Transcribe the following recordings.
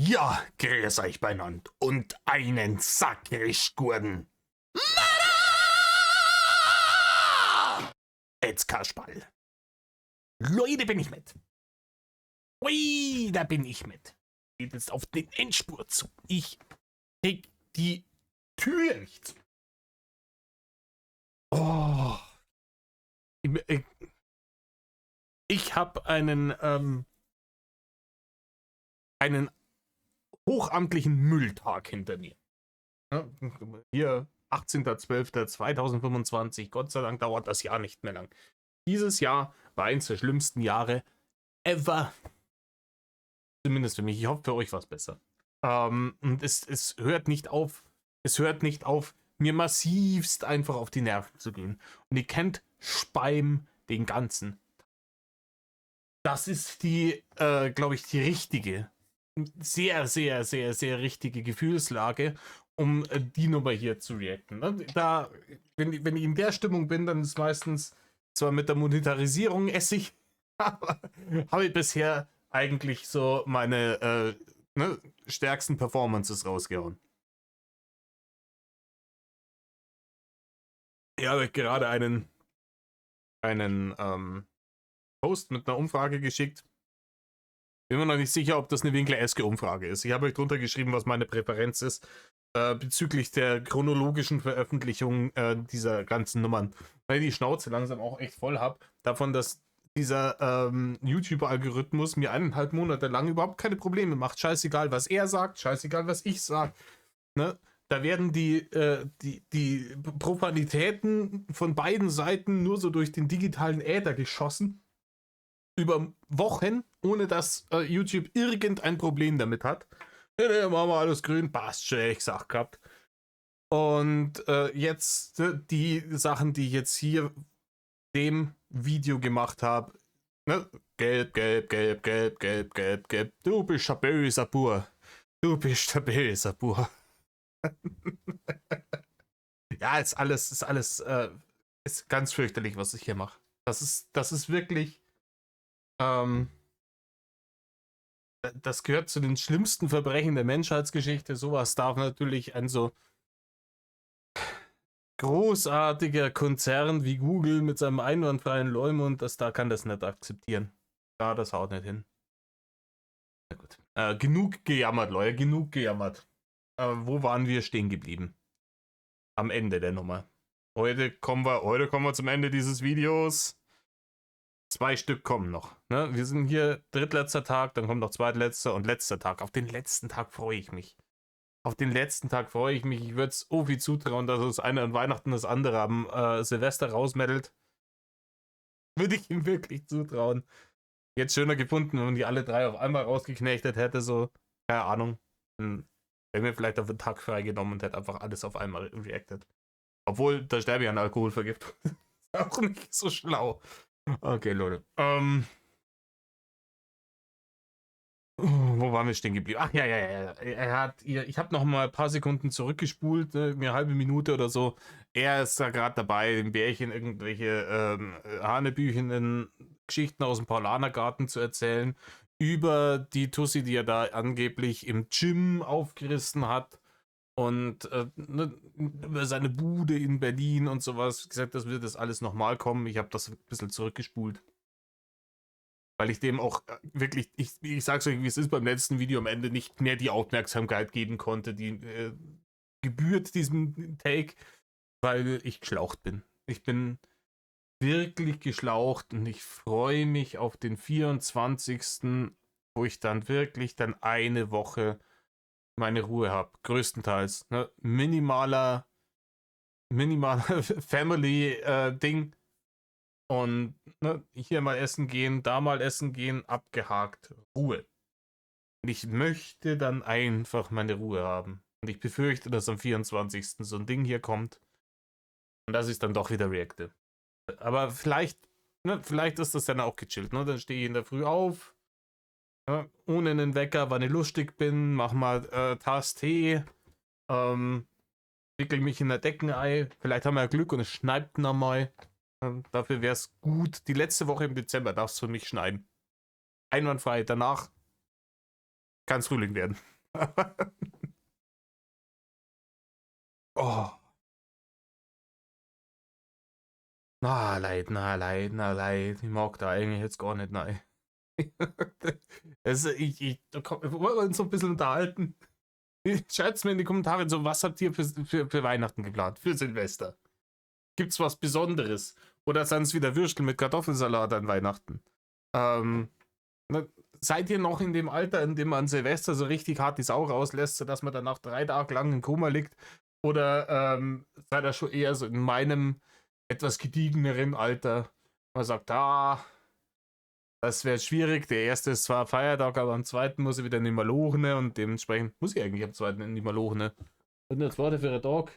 Ja, grüß euch beieinander und einen Sackrischgurden. Jetzt Kasperl. Leute, bin ich mit. Ui, da bin ich mit. Geht jetzt auf den Endspurt zu. Ich krieg die Tür nicht zu. Oh. Ich habe einen hochamtlichen Mülltag hinter mir. Ja, hier 18.12.2025. Gott sei Dank dauert das Jahr nicht mehr lang. Dieses Jahr war eins der schlimmsten Jahre ever. Zumindest für mich. Ich hoffe, für euch war es besser. Und es hört nicht auf. Es hört nicht auf, mir massivst einfach auf die Nerven zu gehen. Und ihr kennt Speim den ganzen. Das ist die, glaube ich, die richtige, sehr, sehr, sehr, sehr richtige Gefühlslage, um die Nummer hier zu reacten. Da, wenn ich in der Stimmung bin, dann ist meistens zwar mit der Monetarisierung Essig, aber habe ich bisher eigentlich so meine stärksten Performances rausgehauen. Ich habe gerade einen Post mit einer Umfrage geschickt. Bin mir noch nicht sicher, ob das eine Winkler-eske-Umfrage ist. Ich habe euch drunter geschrieben, was meine Präferenz ist bezüglich der chronologischen Veröffentlichung dieser ganzen Nummern. Weil ich die Schnauze langsam auch echt voll habe, davon, dass dieser YouTuber-Algorithmus mir 1,5 Monate lang überhaupt keine Probleme macht. Scheißegal, was er sagt, scheißegal, was ich sage. Ne? Da werden die Profanitäten von beiden Seiten nur so durch den digitalen Äther geschossen. Über Wochen, ohne dass YouTube irgendein Problem damit hat. Ja, machen wir alles grün, passt schon, ich sag gehabt. Und jetzt die Sachen, die ich jetzt hier dem Video gemacht habe. Ne? Gelb, gelb, gelb, gelb, gelb, gelb, gelb. Du bist ein böser Bur. Du bist ein böser Bur. Ja, ist ganz fürchterlich, was ich hier mache. Das ist wirklich. Das gehört zu den schlimmsten Verbrechen der Menschheitsgeschichte. Sowas darf natürlich ein so großartiger Konzern wie Google mit seinem einwandfreien Leumund, kann das nicht akzeptieren. Ja, das haut nicht hin. Na gut. Genug gejammert, Leute, genug gejammert. Wo waren wir stehen geblieben? Am Ende der Nummer. Heute kommen wir zum Ende dieses Videos. 2 Stück kommen noch. Ne? Wir sind hier drittletzter Tag, dann kommt noch zweitletzter und letzter Tag. Auf den letzten Tag freue ich mich. Auf den letzten Tag freue ich mich. Ich würde es viel zutrauen, dass das eine an Weihnachten das andere am Silvester rausmeldet. Würde ich ihm wirklich zutrauen. Jetzt schöner gefunden, wenn man die alle 3 auf einmal rausgeknechtet hätte, so, keine Ahnung. Dann wäre mir vielleicht auf den Tag freigenommen und hätte einfach alles auf einmal reacted. Obwohl, da sterbe ich an Alkoholvergiftung. Auch nicht so schlau. Okay, Leute. Wo waren wir stehen geblieben? Ach ja. Ich habe noch mal ein paar Sekunden zurückgespult, mir eine halbe Minute oder so. Er ist da gerade dabei, dem Bärchen irgendwelche hanebüchenen Geschichten aus dem Paulanergarten zu erzählen. Über die Tussi, die er da angeblich im Gym aufgerissen hat. Und über seine Bude in Berlin und sowas. Gesagt, das wird das alles nochmal kommen. Ich habe das ein bisschen zurückgespult. Weil ich dem auch wirklich, ich sag's euch, wie es ist, beim letzten Video am Ende nicht mehr die Aufmerksamkeit geben konnte, die gebührt diesem Take, weil ich geschlaucht bin. Ich bin wirklich geschlaucht und ich freue mich auf den 24., wo ich dann wirklich eine Woche meine Ruhe habe. Größtenteils. Ne? Minimaler Family-Ding. Und ne, hier mal essen gehen, da mal essen gehen, abgehakt, Ruhe. Und ich möchte dann einfach meine Ruhe haben. Und ich befürchte, dass am 24. so ein Ding hier kommt. Und dass ich dann doch wieder reacte. Aber vielleicht ist das dann auch gechillt. Ne? Dann stehe ich in der Früh auf, ohne einen Wecker, weil ich lustig bin, mach mal Tasse Tee, wickel mich in der Deckenei. Vielleicht haben wir ja Glück und es schneit nochmal. Dafür wäre es gut. Die letzte Woche im Dezember darf es für mich schneiden. Einwandfrei. Danach kann es Frühling werden. Oh. Na leid, na leid, na leid. Ich mag da eigentlich jetzt gar nicht, nein. Also wollen wir uns so ein bisschen unterhalten? Schreibt's mir in die Kommentare so, was habt ihr für Weihnachten geplant? Für Silvester? Gibt's was Besonderes? Oder sind es wieder Würstel mit Kartoffelsalat an Weihnachten? Ähm, ne, seid ihr noch in dem Alter, in dem man Silvester so richtig hart die Sau rauslässt, sodass man danach 3 Tage lang im Koma liegt? Oder seid ihr schon eher so in meinem etwas gediegeneren Alter? Man sagt, das wäre schwierig. Der erste ist zwar Feiertag, aber am zweiten muss ich wieder in die Malochne und dementsprechend muss ich eigentlich am zweiten in die Malochne. Und der zweite für den Tag.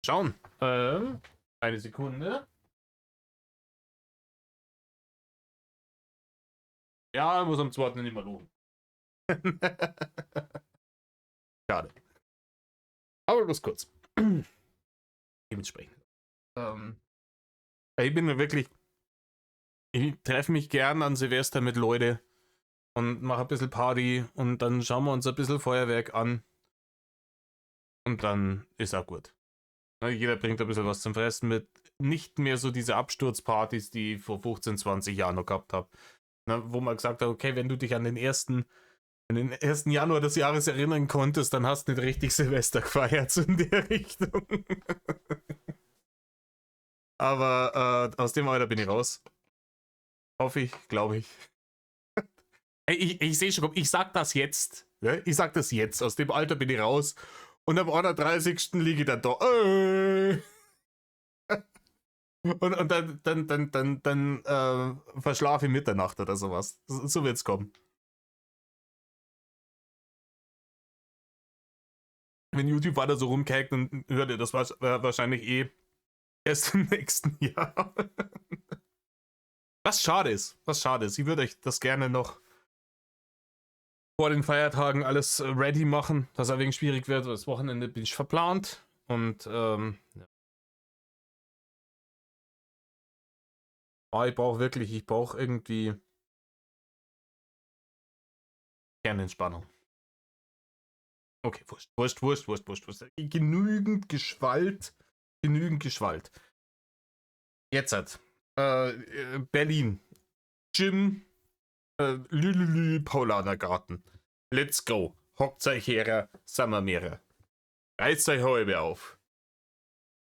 Schauen. Eine Sekunde. Ja, muss am zweiten in die Malochne. Schade. Aber bloß kurz. Dementsprechend. Ich bin mir wirklich. Ich treffe mich gern an Silvester mit Leuten und mache ein bisschen Party und dann schauen wir uns ein bisschen Feuerwerk an. Und dann ist auch gut. Jeder bringt ein bisschen was zum Fressen mit. Nicht mehr so diese Absturzpartys, die ich vor 15, 20 Jahren noch gehabt habe. Wo man gesagt hat, okay, wenn du dich an den 1. Januar des Jahres erinnern konntest, dann hast du nicht richtig Silvester gefeiert, so in der Richtung. Aber aus dem Alter bin ich raus. Hoffe ich, glaube ich. Ich sehe schon, ich sag das jetzt. Ne? Ich sag das jetzt. Aus dem Alter bin ich raus. Und am 31. liege ich dann da. Und dann verschlafe ich Mitternacht oder sowas. So wird's kommen. Wenn YouTube weiter so rumkackt, dann hört ihr das wahrscheinlich erst im nächsten Jahr. Was schade ist. Ich würde euch das gerne noch vor den Feiertagen alles ready machen, dass er wegen schwierig wird. Das Wochenende bin ich verplant und ja. Ich brauche irgendwie Kernentspannung. Okay, wurscht. Genügend Geschwalt. Jetzt hat Berlin. Gym. Lülülü Paulanergarten. Let's go. Hockt euch her, Sommermeere. Reißt euch halbe auf.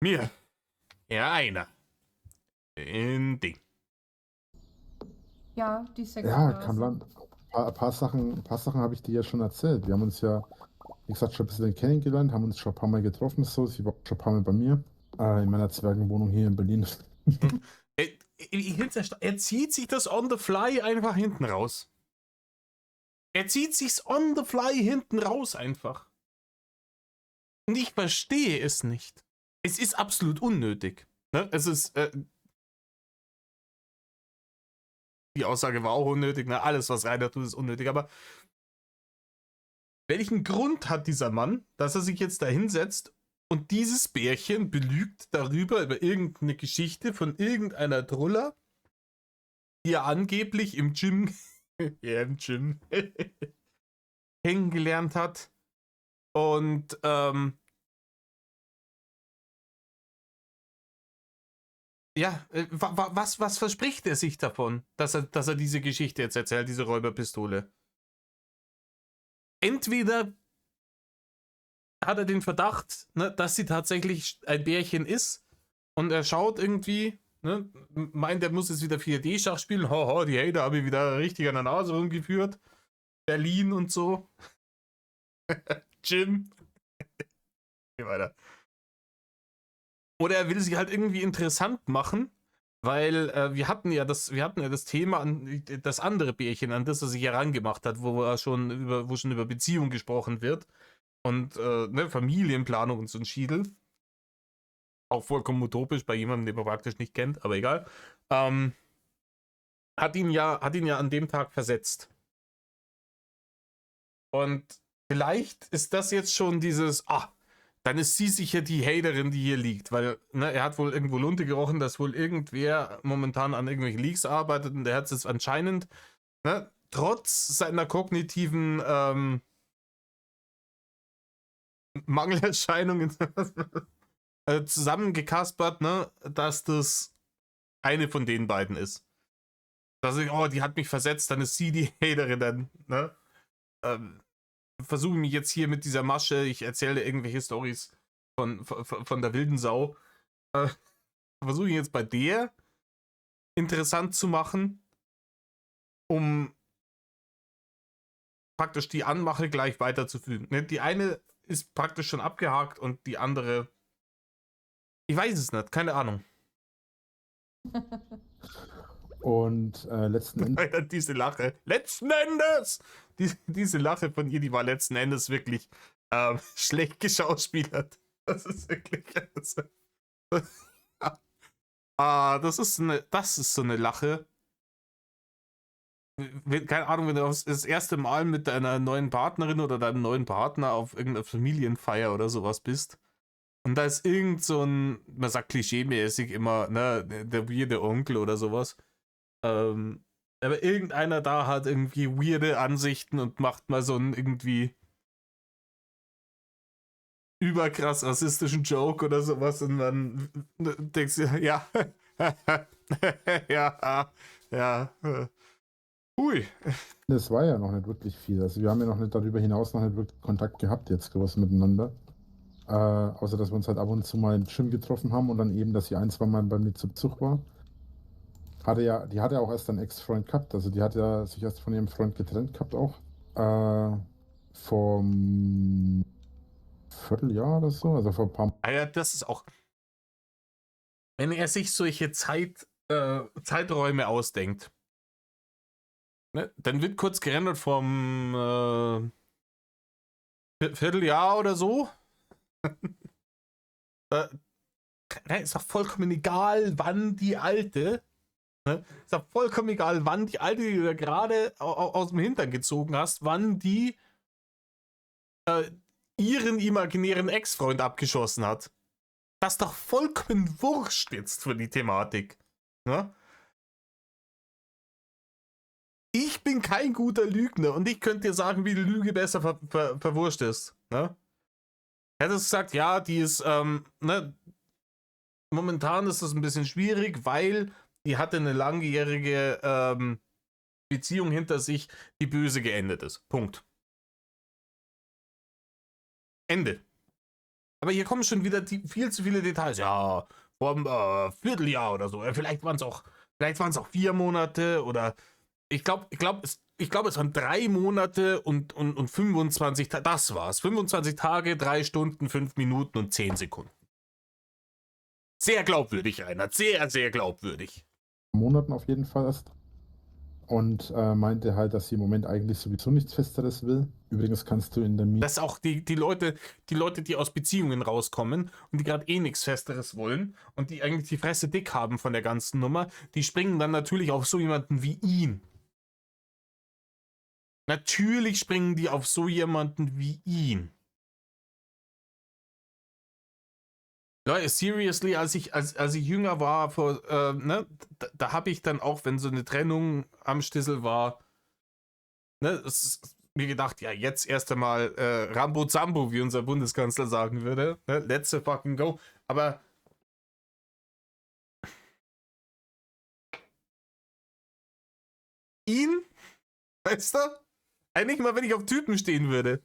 Mir. Ja, einer. In Ding. Ja, die Ja, Sexblase. Kamlan, ein paar Sachen habe ich dir ja schon erzählt. Wir haben uns ja, wie gesagt, schon ein bisschen kennengelernt, haben uns schon ein paar Mal getroffen, so. Sie war schon ein paar Mal bei mir, in meiner Zwergenwohnung hier in Berlin. Er zieht sich das on the fly einfach hinten raus. Er zieht sich's on the fly hinten raus einfach. Und ich verstehe es nicht. Es ist absolut unnötig. Ne? Es ist, die Aussage war auch unnötig, ne? Alles, was Rainer tut, ist unnötig, aber welchen Grund hat dieser Mann, dass er sich jetzt da hinsetzt und dieses Bärchen belügt darüber, über irgendeine Geschichte von irgendeiner Truller, die er angeblich im Gym, kennengelernt hat und ja, was verspricht er sich davon, dass er diese Geschichte jetzt erzählt, diese Räuberpistole? Entweder hat er den Verdacht, ne, dass sie tatsächlich ein Bärchen ist und er schaut irgendwie, ne, meint, er muss jetzt wieder 4D-Schach spielen. Haha, die Hater habe ich wieder richtig an der Nase rumgeführt. Berlin und so. Jim. Geh weiter. Oder er will sich halt irgendwie interessant machen, weil wir hatten ja das Thema, das andere Bärchen, an das er sich herangemacht hat, wo schon über Beziehung gesprochen wird und ne, Familienplanung und so ein Schiedel. Auch vollkommen utopisch bei jemandem, den man praktisch nicht kennt, aber egal. Hat ihn ja an dem Tag versetzt. Und vielleicht ist das jetzt schon dieses, dann ist sie sicher die Haterin, die hier liegt, weil er hat wohl irgendwo Lunte gerochen, dass wohl irgendwer momentan an irgendwelchen Leaks arbeitet und der hat es anscheinend, trotz seiner kognitiven Mangelerscheinungen zusammengekaspert, dass das eine von den beiden ist. Dass ich, die hat mich versetzt, dann ist sie die Haterin, dann, versuche mich jetzt hier mit dieser Masche, ich erzähle irgendwelche Storys von der wilden Sau, versuche ich jetzt bei der interessant zu machen, um praktisch die Anmache gleich weiterzufügen. Ne? Die eine ist praktisch schon abgehakt und die andere, ich weiß es nicht, keine Ahnung. Und letzten Endes. Diese Lache, letzten Endes! Diese Lache von ihr, die war letzten Endes wirklich schlecht geschauspielert. Das ist wirklich. Das ist so eine Lache. Keine Ahnung, wenn du das erste Mal mit deiner neuen Partnerin oder deinem neuen Partner auf irgendeiner Familienfeier oder sowas bist. Und da ist irgend so ein, man sagt klischeemäßig immer, der weirde Onkel oder sowas. Aber irgendeiner da hat irgendwie weirde Ansichten und macht mal so einen irgendwie überkrass rassistischen Joke oder sowas und man denkt sich, ja, ja, hui. Das war ja noch nicht wirklich viel. Also wir haben ja noch nicht darüber hinaus noch nicht wirklich Kontakt gehabt jetzt groß miteinander. Außer dass wir uns halt ab und zu mal im Gym getroffen haben und dann eben, dass sie ein, zwei Mal bei mir zu Besuch war. Die hatte ja auch erst einen Ex-Freund gehabt, also die hat ja sich erst von ihrem Freund getrennt gehabt auch. Vom Vierteljahr oder so, also vor ein paar Ja, das ist auch, wenn er sich solche Zeiträume ausdenkt, dann wird kurz gerendert vom Vierteljahr oder so. Ist doch vollkommen egal, wann die Alte, ist doch vollkommen egal, wann die Alte, die du gerade aus dem Hintern gezogen hast, wann die ihren imaginären Ex-Freund abgeschossen hat. Das ist doch vollkommen wurscht jetzt für die Thematik. Ne? Ich bin kein guter Lügner und ich könnte dir sagen, wie die Lüge besser verwurscht ist. Ne? Hättest gesagt, ja, die ist, momentan ist das ein bisschen schwierig, weil die hatte eine langjährige Beziehung hinter sich, die böse geendet ist. Punkt. Ende. Aber hier kommen schon wieder viel zu viele Details. Ja, vom Vierteljahr oder so. Vielleicht waren es auch 4 Monate oder ich glaube, es waren 3 Monate und 25 Tage. Das war's. 25 Tage, 3 Stunden, 5 Minuten und 10 Sekunden. Sehr glaubwürdig, Reinhard. Sehr, sehr glaubwürdig. Monaten auf jeden Fall erst. Und meinte halt, dass sie im Moment eigentlich sowieso nichts Festeres will. Übrigens kannst du in der Das ist auch die Leute, die aus Beziehungen rauskommen und die gerade nichts Festeres wollen und die eigentlich die Fresse dick haben von der ganzen Nummer, die springen dann natürlich auf so jemanden wie ihn. Natürlich springen die auf so jemanden wie ihn. Leute, seriously, als ich jünger war, da habe ich dann auch, wenn so eine Trennung am Stissel war, mir gedacht, ja, jetzt erst einmal Rambo Zambo, wie unser Bundeskanzler sagen würde. Let's fucking go. Aber ihn, weißt du? Eigentlich mal, wenn ich auf Typen stehen würde.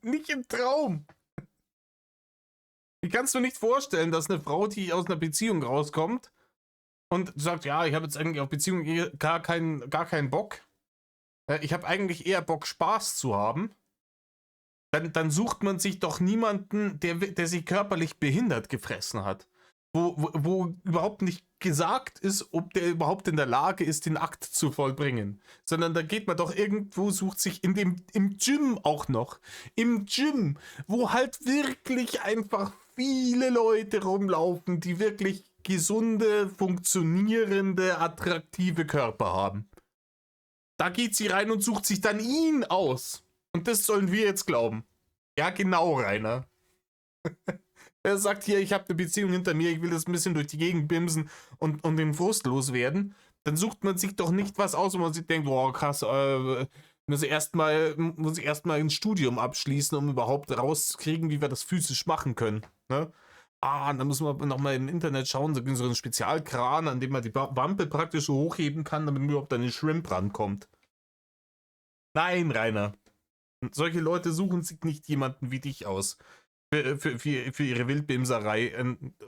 Nicht im Traum. Ich kann es mir nicht vorstellen, dass eine Frau, die aus einer Beziehung rauskommt und sagt, ja, ich habe jetzt eigentlich auf Beziehung gar keinen Bock. Ich habe eigentlich eher Bock, Spaß zu haben. Dann sucht man sich doch niemanden, der sich körperlich behindert gefressen hat. Wo überhaupt nicht gesagt ist, ob der überhaupt in der Lage ist, den Akt zu vollbringen. Sondern da geht man doch irgendwo, sucht sich im Gym auch noch. Im Gym, wo halt wirklich einfach viele Leute rumlaufen, die wirklich gesunde, funktionierende, attraktive Körper haben. Da geht sie rein und sucht sich dann ihn aus. Und das sollen wir jetzt glauben. Ja, genau, Rainer. Er sagt hier, ich habe eine Beziehung hinter mir, ich will das ein bisschen durch die Gegend bimsen und den Frust loswerden. Dann sucht man sich doch nicht was aus, wo man sich denkt, boah, krass, muss ich erstmal ein Studium abschließen, um überhaupt rauszukriegen, wie wir das physisch machen können. Ne? Und dann muss man nochmal im Internet schauen, so einen Spezialkran, an dem man die Wampe praktisch so hochheben kann, damit man überhaupt an den Shrimp rankommt. Nein, Rainer. Solche Leute suchen sich nicht jemanden wie dich aus. Für ihre Wildbimserei,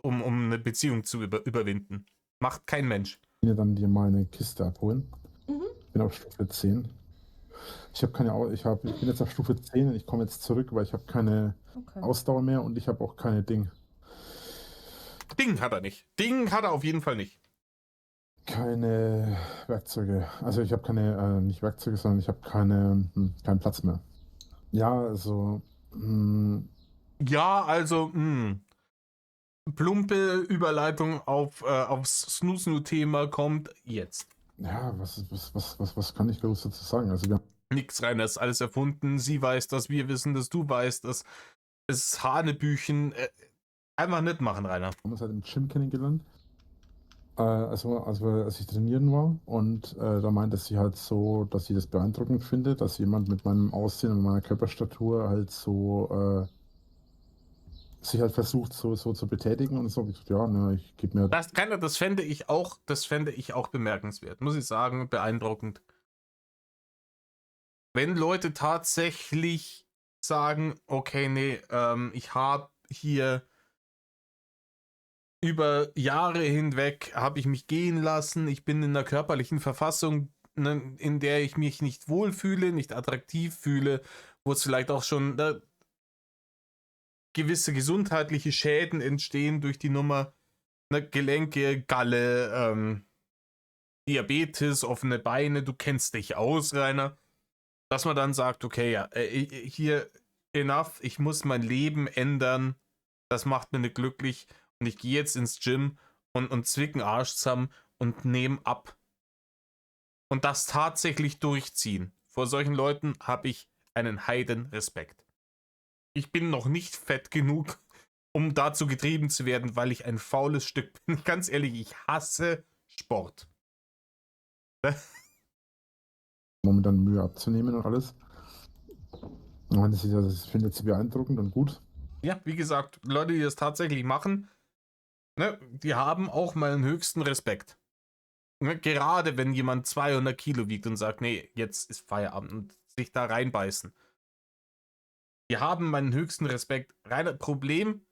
um eine Beziehung zu überwinden. Macht kein Mensch. Ich will dann dir mal eine Kiste abholen. Mhm. Ich bin auf Stufe 10. Ich bin jetzt auf Stufe 10 und ich komme jetzt zurück, weil ich habe keine Okay. Ausdauer mehr und ich habe auch keine Ding. Ding hat er nicht. Ding hat er auf jeden Fall nicht. Keine Werkzeuge. Also ich habe keine, nicht Werkzeuge, sondern ich habe keinen Platz mehr. Ja, also, Ja, also, plumpe Überleitung aufs Snoo-Snoo-Thema kommt jetzt. ja, was kann ich groß dazu sagen? Also wir Nix, Rainer, ist alles erfunden. Sie weiß das, wir wissen das, du weißt das. Es ist Hanebüchen. Einfach nicht machen, Rainer. haben uns halt im Gym kennengelernt. Als ich trainieren war und da meinte sie halt so, dass sie das beeindruckend findet, dass jemand mit meinem Aussehen und meiner Körperstatur halt so sich halt versucht so zu betätigen und so. Hab ich gesagt, ja, ne, ich gebe mir Das fände ich auch bemerkenswert, muss ich sagen, beeindruckend. Wenn Leute tatsächlich sagen, okay, nee, ich habe hier über Jahre hinweg habe ich mich gehen lassen, ich bin in einer körperlichen Verfassung, ne, in der ich mich nicht wohlfühle, nicht attraktiv fühle, wo es vielleicht auch schon gewisse gesundheitliche Schäden entstehen durch die Nummer, ne, Gelenke, Galle, Diabetes, offene Beine, du kennst dich aus, Rainer, dass man dann sagt, okay, ja, hier enough, ich muss mein Leben ändern, das macht mir nicht glücklich und ich gehe jetzt ins Gym und zwicken Arsch zusammen und nehme ab. Und das tatsächlich durchziehen. Vor solchen Leuten habe ich einen heiden Respekt. Ich bin noch nicht fett genug, um dazu getrieben zu werden, weil ich ein faules Stück bin. Ganz ehrlich, ich hasse Sport. momentan Mühe abzunehmen und alles. Und meinte sie, das findet sie beeindruckend und gut. Ja, wie gesagt, Leute, die das tatsächlich machen, ne, die haben auch meinen höchsten Respekt. Ne, gerade wenn jemand 200 Kilo wiegt und sagt, nee, jetzt ist Feierabend und sich da reinbeißen. Die haben meinen höchsten Respekt. Reiner Problem,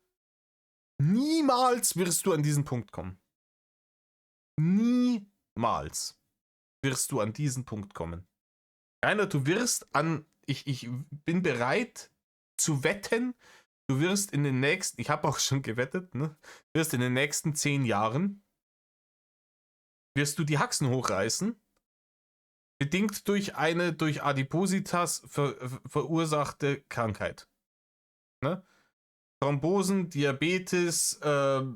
niemals wirst du an diesen Punkt kommen. Niemals wirst du an diesen Punkt kommen. Rainer, du wirst ich bin bereit zu wetten, du wirst in den nächsten, ich habe auch schon gewettet, ne, wirst in den nächsten 10 Jahren, wirst du die Haxen hochreißen, bedingt durch eine durch Adipositas verursachte Krankheit. Ne? Thrombosen, Diabetes, was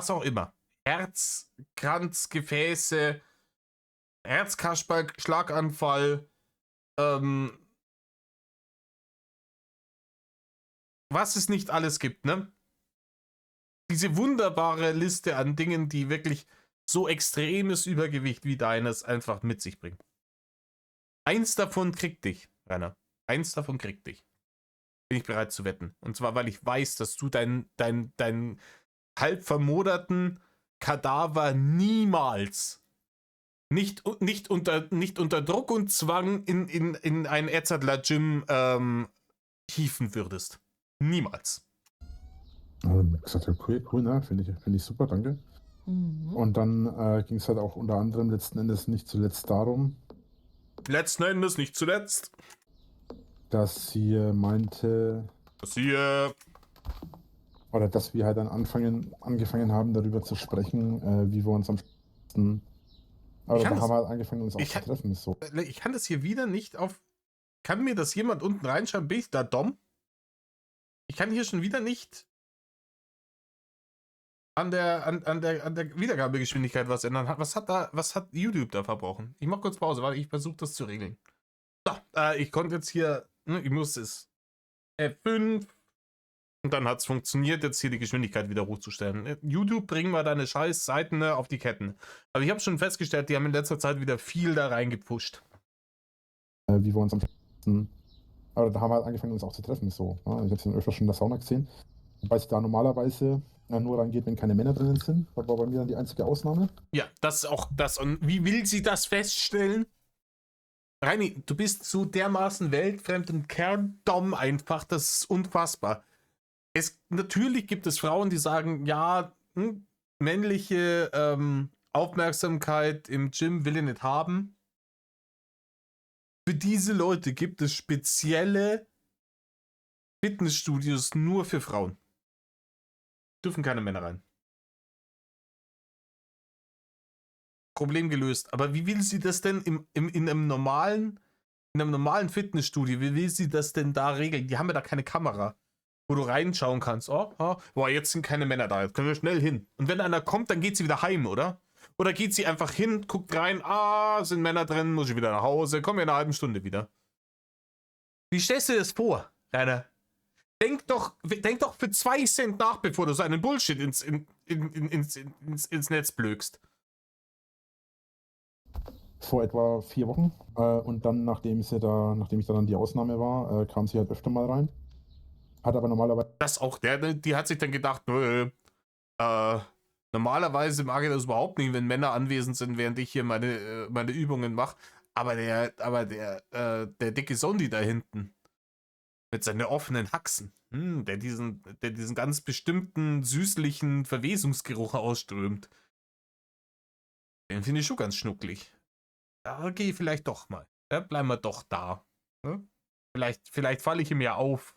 auch immer. Herzkranzgefäße, Herzkasperl, Schlaganfall, was es nicht alles gibt, ne? Diese wunderbare Liste an Dingen, die wirklich so extremes Übergewicht wie deines einfach mit sich bringen. Eins davon kriegt dich, Rainer. Eins davon kriegt dich. Bin ich bereit zu wetten. Und zwar, weil ich weiß, dass du deinen halb vermoderten Kadaver niemals nicht unter Druck und Zwang in ein Erzadler-Gym hieven würdest. Niemals. Und ich gesagt, ja, cool, ne? Finde ich super, danke. Mhm. Und dann ging es halt auch unter anderem letzten Endes nicht zuletzt darum, Letzten Endes, nicht zuletzt, dass sie meinte, dass ihr oder dass wir halt dann angefangen haben, darüber zu sprechen, wie wir uns am besten. Aber Ich kann da das- haben wir halt angefangen, uns auch ich zu kann- treffen. So. Ich kann das hier wieder nicht auf. Kann mir das jemand unten reinschreiben? Bin ich da dumm? Ich kann hier schon wieder nicht an der Wiedergabegeschwindigkeit was ändern. Was hat YouTube da verbrochen? Ich mach kurz Pause, weil ich versuche das zu regeln. So, ich konnte jetzt hier, ne, ich muss es F5 Und dann hat es funktioniert, jetzt hier die Geschwindigkeit wieder hochzustellen. YouTube, bring mal deine scheiß Seiten auf die Ketten. Aber ich habe schon festgestellt, die haben in letzter Zeit wieder viel da reingepusht. Wie wir uns am aber da haben wir halt angefangen, uns auch zu treffen. So, ne? Ich habe sie dann öfter schon in der Sauna gesehen. Wobei es da normalerweise nur reingeht, wenn keine Männer drinnen sind. Das war bei mir dann die einzige Ausnahme. Ja, das ist auch das. Und wie will sie das feststellen? Reini, du bist so dermaßen weltfremd und kerndumm einfach, das ist unfassbar. Natürlich gibt es Frauen, die sagen, ja, männliche Aufmerksamkeit im Gym will ich nicht haben. Für diese Leute gibt es spezielle Fitnessstudios nur für Frauen. Dürfen keine Männer rein. Problem gelöst. Aber wie will sie das denn in einem normalen Fitnessstudio, wie will sie das denn da regeln? Die haben ja da keine Kamera, wo du reinschauen kannst. Boah, jetzt sind keine Männer da, jetzt können wir schnell hin. Und wenn einer kommt, dann geht sie wieder heim, oder? Oder geht sie einfach hin, guckt rein, sind Männer drin, muss ich wieder nach Hause, komm in einer halben Stunde wieder. Wie stellst du dir das vor, Rainer? Denk doch für 2 Cent nach, bevor du so einen Bullshit ins Netz blökst. Vor etwa 4 Wochen. Und dann, nachdem ich dann die Ausnahme war, kam sie halt öfter mal rein. Hat aber normalerweise. Das auch, die hat sich dann gedacht, normalerweise mag ich das überhaupt nicht, wenn Männer anwesend sind, während ich hier meine Übungen mache. Aber der dicke Sondi da hinten mit seinen offenen Haxen, der diesen ganz bestimmten süßlichen Verwesungsgeruch ausströmt, den finde ich schon ganz schnucklig. Da gehe ich vielleicht doch mal. Ja, bleiben wir doch da. Ne? Vielleicht falle ich ihm ja auf.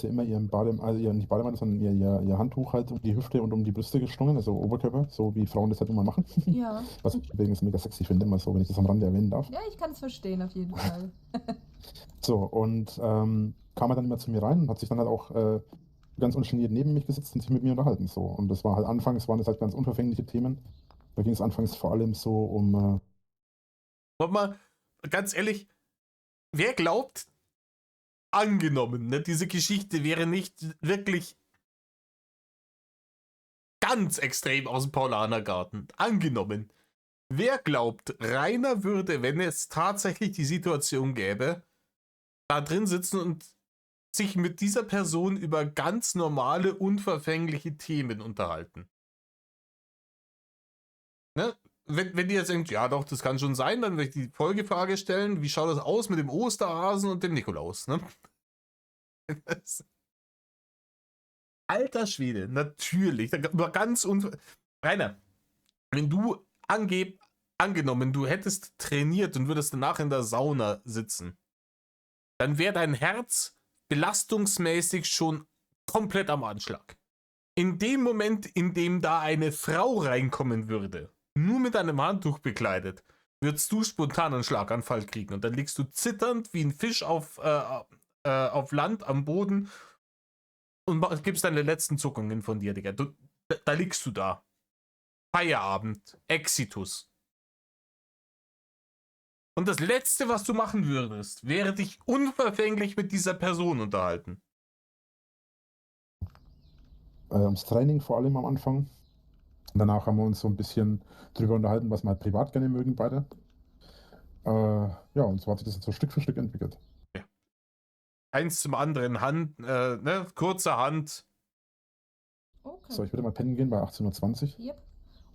Immer ihren nicht Bademantel, sondern ihr Handtuch halt um die Hüfte und um die Brüste geschlungen, also Oberkörper, so wie Frauen das halt immer machen. Ja. Was ich übrigens mega sexy finde, mal so, wenn ich das am Rande erwähnen darf. Ja, ich kann es verstehen, auf jeden Fall. So, und kam er dann immer zu mir rein und hat sich dann halt auch ganz ungeniert neben mich gesetzt und sich mit mir unterhalten. So. Und das war halt anfangs, waren das halt ganz unverfängliche Themen. Da ging es anfangs vor allem so um. Warte mal, ganz ehrlich, wer glaubt, angenommen, ne, diese Geschichte wäre nicht wirklich ganz extrem aus dem Paulanergarten. Angenommen. Wer glaubt, Rainer würde, wenn es tatsächlich die Situation gäbe, da drin sitzen und sich mit dieser Person über ganz normale, unverfängliche Themen unterhalten? Ne? Wenn die jetzt denkt, ja doch, das kann schon sein, dann werde ich die Folgefrage stellen, wie schaut das aus mit dem Osterhasen und dem Nikolaus? Ne? Alter Schwede, natürlich. Da war ganz Rainer, wenn du angenommen, du hättest trainiert und würdest danach in der Sauna sitzen, dann wäre dein Herz belastungsmäßig schon komplett am Anschlag. In dem Moment, in dem da eine Frau reinkommen würde, nur mit einem Handtuch bekleidet, würdest du spontan einen Schlaganfall kriegen und dann liegst du zitternd wie ein Fisch auf Land am Boden und gibst deine letzten Zuckungen von dir, Digga. Da liegst du da. Feierabend. Exitus. Und das Letzte, was du machen würdest, wäre dich unverfänglich mit dieser Person unterhalten. Ums Training vor allem am Anfang. Danach haben wir uns so ein bisschen drüber unterhalten, was wir halt privat gerne mögen, beide. Ja, und so hat sich das jetzt so Stück für Stück entwickelt. Ja. Eins zum anderen, kurze Hand. Okay. So, ich würde mal pennen gehen bei 18:20 Uhr. Yep.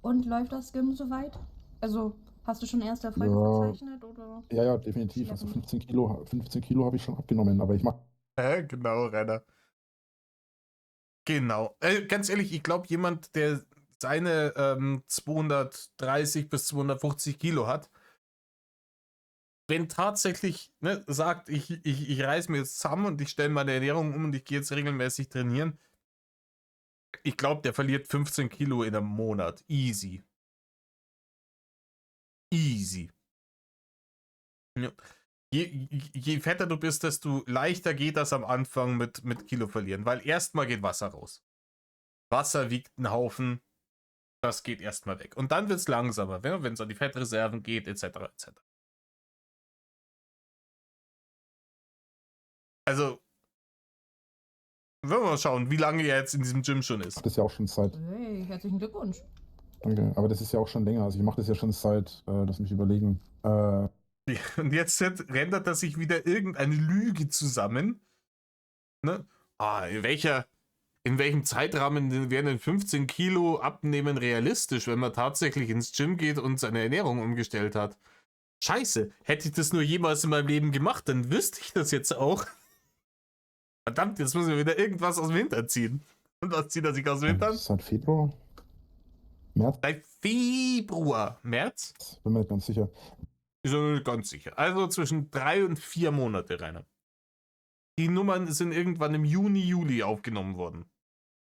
Und läuft das Gym soweit? Also, hast du schon erste Erfolge Ja. verzeichnet? Oder? Ja, definitiv. Also 15 Kilo habe ich schon abgenommen, aber ich mache. Genau, Renner. Genau. Ganz ehrlich, ich glaube, jemand, der seine 230 bis 250 Kilo hat, wenn tatsächlich sagt, ich reiß mir jetzt zusammen und ich stelle meine Ernährung um und ich gehe jetzt regelmäßig trainieren, ich glaube, der verliert 15 Kilo in einem Monat. Easy. Easy. Ja. Je fetter du bist, desto leichter geht das am Anfang mit Kilo verlieren, weil erstmal geht Wasser raus. Wasser wiegt einen Haufen, das geht erstmal weg. Und dann wird es langsamer, wenn es an die Fettreserven geht, etc. etc. Also, wir mal schauen, wie lange er jetzt in diesem Gym schon ist. Das ist ja auch schon seit. Hey, herzlichen Glückwunsch. Danke. Aber das ist ja auch schon länger. Also ich mache das ja schon seit, lass mich überlegen. Und jetzt rendert er sich wieder irgendeine Lüge zusammen. Ne? In welchem Zeitrahmen wären denn 15 Kilo Abnehmen realistisch, wenn man tatsächlich ins Gym geht und seine Ernährung umgestellt hat? Scheiße, hätte ich das nur jemals in meinem Leben gemacht, dann wüsste ich das jetzt auch. Verdammt, jetzt müssen wir wieder irgendwas aus dem Hintern ziehen. Und was zieht er sich aus dem Hintern? Seit Februar? März? Seit Februar. März? Bin mir nicht ganz sicher. Ist er nicht ganz sicher. Also zwischen 3 und 4 Monate, Rainer. Die Nummern sind irgendwann im Juni, Juli aufgenommen worden.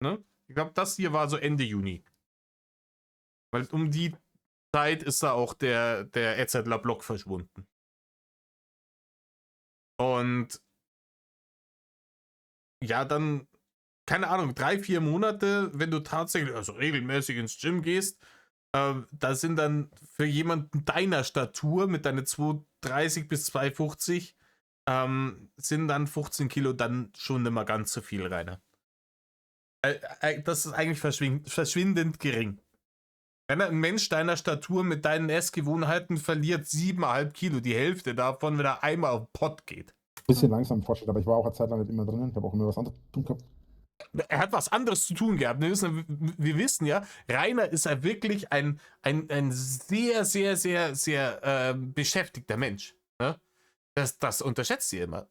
Ne? Ich glaube, das hier war so Ende Juni. Weil um die Zeit ist da auch der Etzertler-Block verschwunden. Und ja, dann, keine Ahnung, 3, 4 Monate, wenn du tatsächlich, also regelmäßig ins Gym gehst, da sind dann für jemanden deiner Statur mit deiner 230 bis 250 sind dann 15 Kilo dann schon nicht mehr ganz so viel, Rainer. Das ist eigentlich verschwindend gering. Wenn ein Mensch deiner Statur mit deinen Essgewohnheiten verliert 7,5 Kilo, die Hälfte davon, wenn er einmal auf den Pott geht. Bisschen langsam Fortschritt, aber ich war auch eine Zeit lang nicht immer drinnen. Ich habe auch immer was anderes zu tun gehabt. Er hat was anderes zu tun gehabt. Wir wissen ja, Rainer ist ja wirklich ein sehr, sehr, sehr, sehr beschäftigter Mensch. Ne? Das unterschätzt ihr immer.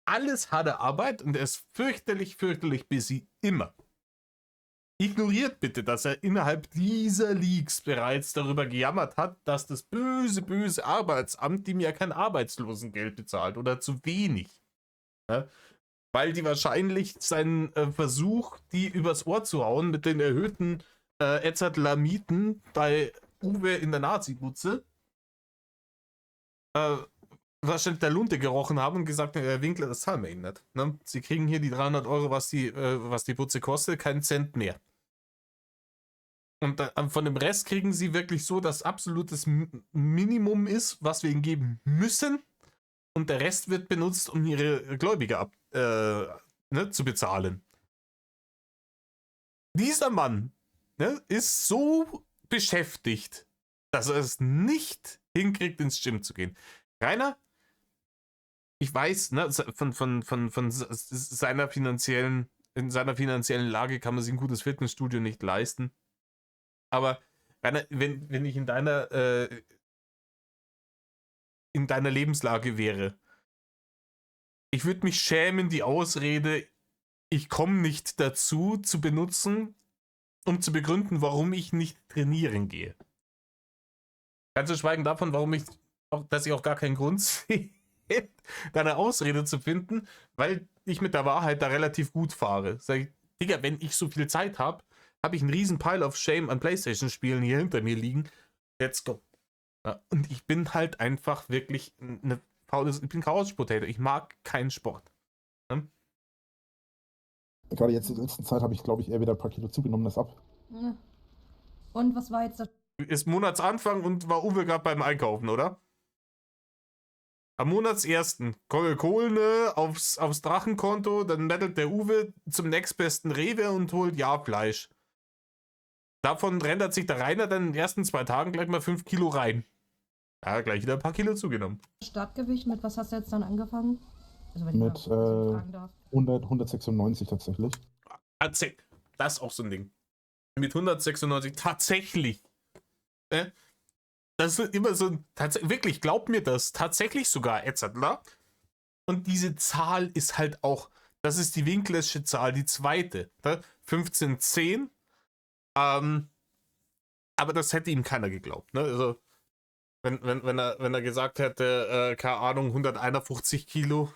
Alles harte Arbeit und er ist fürchterlich, fürchterlich busy. Immer. Ignoriert bitte, dass er innerhalb dieser Leaks bereits darüber gejammert hat, dass das böse, böse Arbeitsamt ihm ja kein Arbeitslosengeld bezahlt oder zu wenig. Ja? Weil die wahrscheinlich seinen Versuch, die übers Ohr zu hauen mit den erhöhten Etzertler Mieten bei Uwe in der Nazi-Butze, wahrscheinlich der Lunte gerochen haben und gesagt, Herr Winkler, das zahlen wir Ihnen nicht. Ne? Sie kriegen hier die 300 Euro, was die Butze kostet, keinen Cent mehr. Und von dem Rest kriegen sie wirklich so, dass absolutes Minimum ist, was wir ihnen geben müssen. Und der Rest wird benutzt, um ihre Gläubiger zu bezahlen. Dieser Mann ist so beschäftigt, dass er es nicht hinkriegt, ins Gym zu gehen. Rainer, ich weiß, von seiner finanziellen Lage kann man sich ein gutes Fitnessstudio nicht leisten. Aber Rainer, wenn ich in deiner Lebenslage wäre, ich würde mich schämen, die Ausrede, ich komme nicht dazu, zu benutzen, um zu begründen, warum ich nicht trainieren gehe. Ganz zu schweigen davon, dass ich auch gar keinen Grund sehe, deine Ausrede zu finden, weil ich mit der Wahrheit da relativ gut fahre. Sag ich, Digga, wenn ich so viel Zeit habe, habe ich einen riesen Pile of Shame an Playstation-Spielen hier hinter mir liegen. Let's go. Ja, und ich bin halt einfach wirklich ich bin Couch Potato. Ich mag keinen Sport. Ja? Gerade jetzt in der letzten Zeit habe ich, glaube ich, eher wieder ein paar Kilo zugenommen, das ab. Und was war jetzt das? Ist Monatsanfang und war Uwe gerade beim Einkaufen, oder? Am Monatsersten. Kohle aufs Drachenkonto, dann mettelt der Uwe zum nächstbesten Rewe und holt Jahrfleisch. Davon rendert sich der Rainer dann in den ersten 2 Tagen gleich mal 5 Kilo rein. Ja, gleich wieder ein paar Kilo zugenommen. Startgewicht, mit was hast du jetzt dann angefangen? Also wenn Mit ich mal fragen darf. 196 tatsächlich. Das ist auch so ein Ding. Mit 196 tatsächlich. Das ist immer so, wirklich, glaubt mir das, tatsächlich sogar Etzertler. Und diese Zahl ist halt auch, das ist die Winklersche Zahl, die zweite. 1510. Aber das hätte ihm keiner geglaubt. Ne? Also, wenn er gesagt hätte, keine Ahnung, 151 Kilo,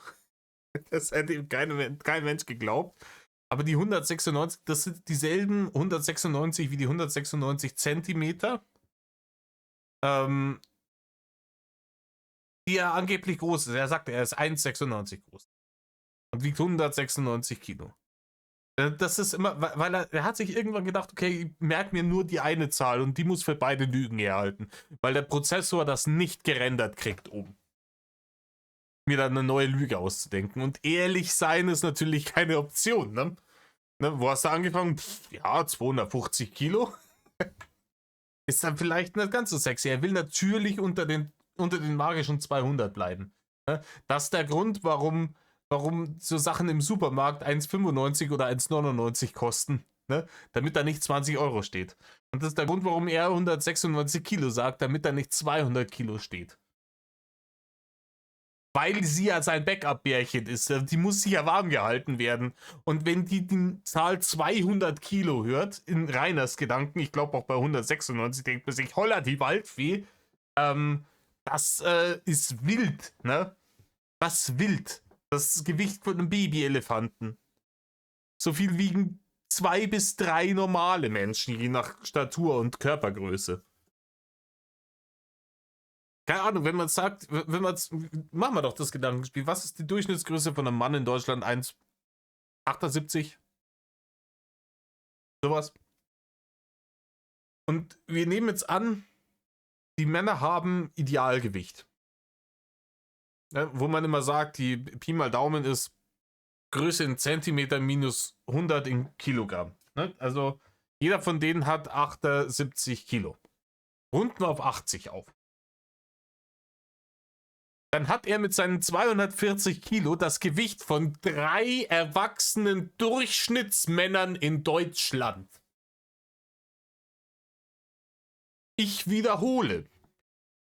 das hätte ihm kein Mensch geglaubt. Aber die 196, das sind dieselben 196 wie die 196 Zentimeter, die er angeblich groß ist. Er sagt, er ist 1,96 groß und wiegt 196 Kilo. Das ist immer, weil er hat sich irgendwann gedacht, okay, ich merke mir nur die eine Zahl und die muss für beide Lügen herhalten, weil der Prozessor das nicht gerendert kriegt oben. mir dann eine neue Lüge auszudenken. Und ehrlich sein ist natürlich keine Option, ne? Wo hast du angefangen? Ja, 250 Kilo. Ist dann vielleicht nicht ganz so sexy. Er will natürlich unter den magischen 200 bleiben. Ne? Das ist der Grund, warum so Sachen im Supermarkt 1,95 oder 1,99 kosten. Ne? Damit da nicht 20 Euro steht. Und das ist der Grund, warum er 196 Kilo sagt, damit da nicht 200 Kilo steht. Weil sie ja sein Backup-Bärchen ist. Die muss ja warm gehalten werden. Und wenn die Zahl 200 Kilo hört, in Reiners Gedanken, ich glaube auch bei 196, denkt man sich, holla, die Waldfee, das ist wild, ne? Das ist wild. Das Gewicht von einem Babyelefanten. So viel wiegen 2 bis 3 normale Menschen, je nach Statur und Körpergröße. Keine Ahnung, wenn man sagt, machen wir doch das Gedankenspiel. Was ist die Durchschnittsgröße von einem Mann in Deutschland? 1,78? Sowas. Und wir nehmen jetzt an, die Männer haben Idealgewicht. Ja, wo man immer sagt, die Pi mal Daumen ist Größe in Zentimeter minus 100 in Kilogramm. Ne? Also jeder von denen hat 78 Kilo. Runden wir auf 80 auf. Dann hat er mit seinen 240 Kilo das Gewicht von 3 erwachsenen Durchschnittsmännern in Deutschland. Ich wiederhole.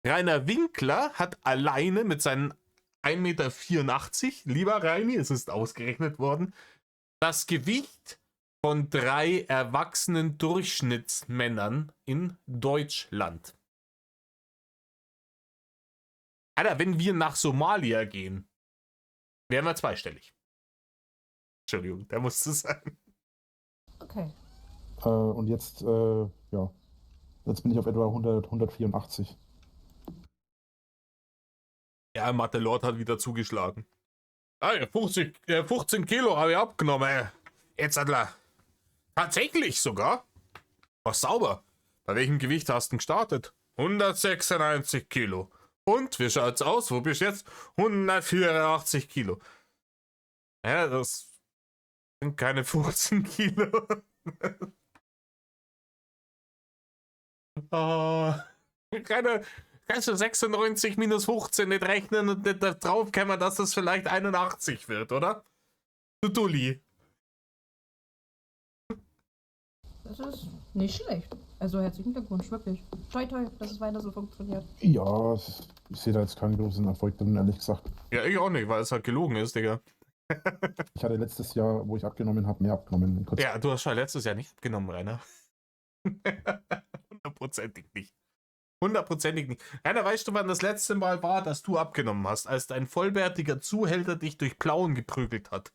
Rainer Winkler hat alleine mit seinen 1,84 Meter, lieber Reini, es ist ausgerechnet worden, das Gewicht von 3 erwachsenen Durchschnittsmännern in Deutschland. Alter, wenn wir nach Somalia gehen, wären wir zweistellig. Entschuldigung, der musste sein. Okay. Und jetzt, ja, jetzt bin ich auf etwa 184. Ja, Mathe Lord hat wieder zugeschlagen. 15 Kilo habe ich abgenommen. Jetzt Adler. Tatsächlich sogar. War sauber. Bei welchem Gewicht hast du gestartet? 196 Kilo. Und, wie schaut's aus? Wo bist du jetzt? 184 Kilo. Ja, das sind keine 15 Kilo. Oh, kannst du 96 minus 15 nicht rechnen und nicht drauf kämen, dass das vielleicht 81 wird, oder? Du Dulli. Das ist nicht schlecht. Also herzlichen Glückwunsch, wirklich. Toi toi, dass es weiter so funktioniert. Ja, ich sehe da jetzt keinen großen Erfolg drin, ehrlich gesagt. Ja, ich auch nicht, weil es halt gelogen ist, Digga. Ich hatte letztes Jahr, wo ich abgenommen habe, mehr abgenommen. Ja, du hast schon letztes Jahr nicht abgenommen, Rainer. Hundertprozentig nicht. Hundertprozentig nicht. Rainer, weißt du, wann das letzte Mal war, dass du abgenommen hast, als dein vollbärtiger Zuhälter dich durch Plauen geprügelt hat,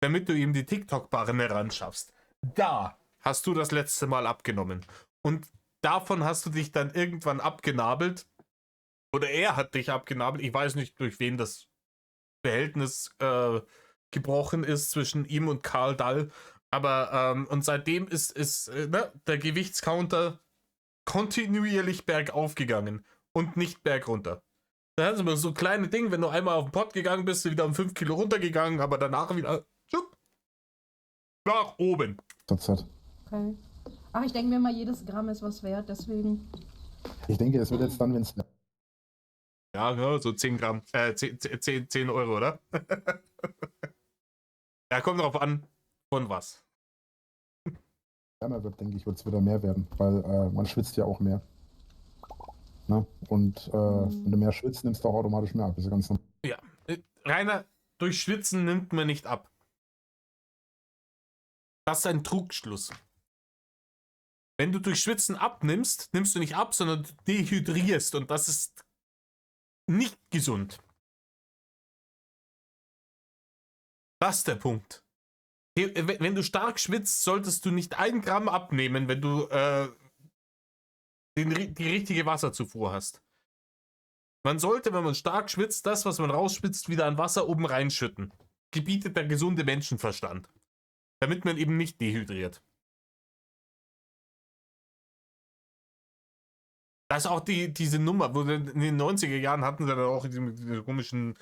damit du ihm die TikTok-Barren heranschaffst? Da hast du das letzte Mal abgenommen. Und davon hast du dich dann irgendwann abgenabelt. Oder er hat dich abgenabelt. Ich weiß nicht, durch wen das Verhältnis gebrochen ist zwischen ihm und Karl Dall. Aber, und seitdem ist der Gewichtscounter kontinuierlich bergauf gegangen und nicht bergunter. Da hast du immer so kleine Dinge, wenn du einmal auf den Pott gegangen bist, du wieder um 5 Kilo runtergegangen, aber danach wieder nach oben. Okay. Ach, ich denke mir mal, jedes Gramm ist was wert, deswegen. Ich denke, es wird jetzt dann, wenn es... Ja, so 10 Gramm, 10 Euro, oder? Ja, kommt drauf an, von was. wärmer wird, denke ich, wird es wieder mehr werden, weil man schwitzt ja auch mehr. Ne? Und wenn du mehr schwitzt, nimmst du auch automatisch mehr ab. Das ist ja ganz normal. Ja, Rainer, durch Schwitzen nimmt man nicht ab. Das ist ein Trugschluss. Wenn du durch Schwitzen abnimmst, nimmst du nicht ab, sondern du dehydrierst und das ist nicht gesund. Das ist der Punkt. Wenn du stark schwitzt, solltest du nicht 1 Gramm abnehmen, wenn du die richtige Wasserzufuhr hast. Man sollte, wenn man stark schwitzt, das, was man rausschwitzt, wieder an Wasser oben reinschütten. Gebietet der gesunde Menschenverstand. Damit man eben nicht dehydriert. Das ist auch diese Nummer, wo in den 90er Jahren hatten sie dann auch diese komischen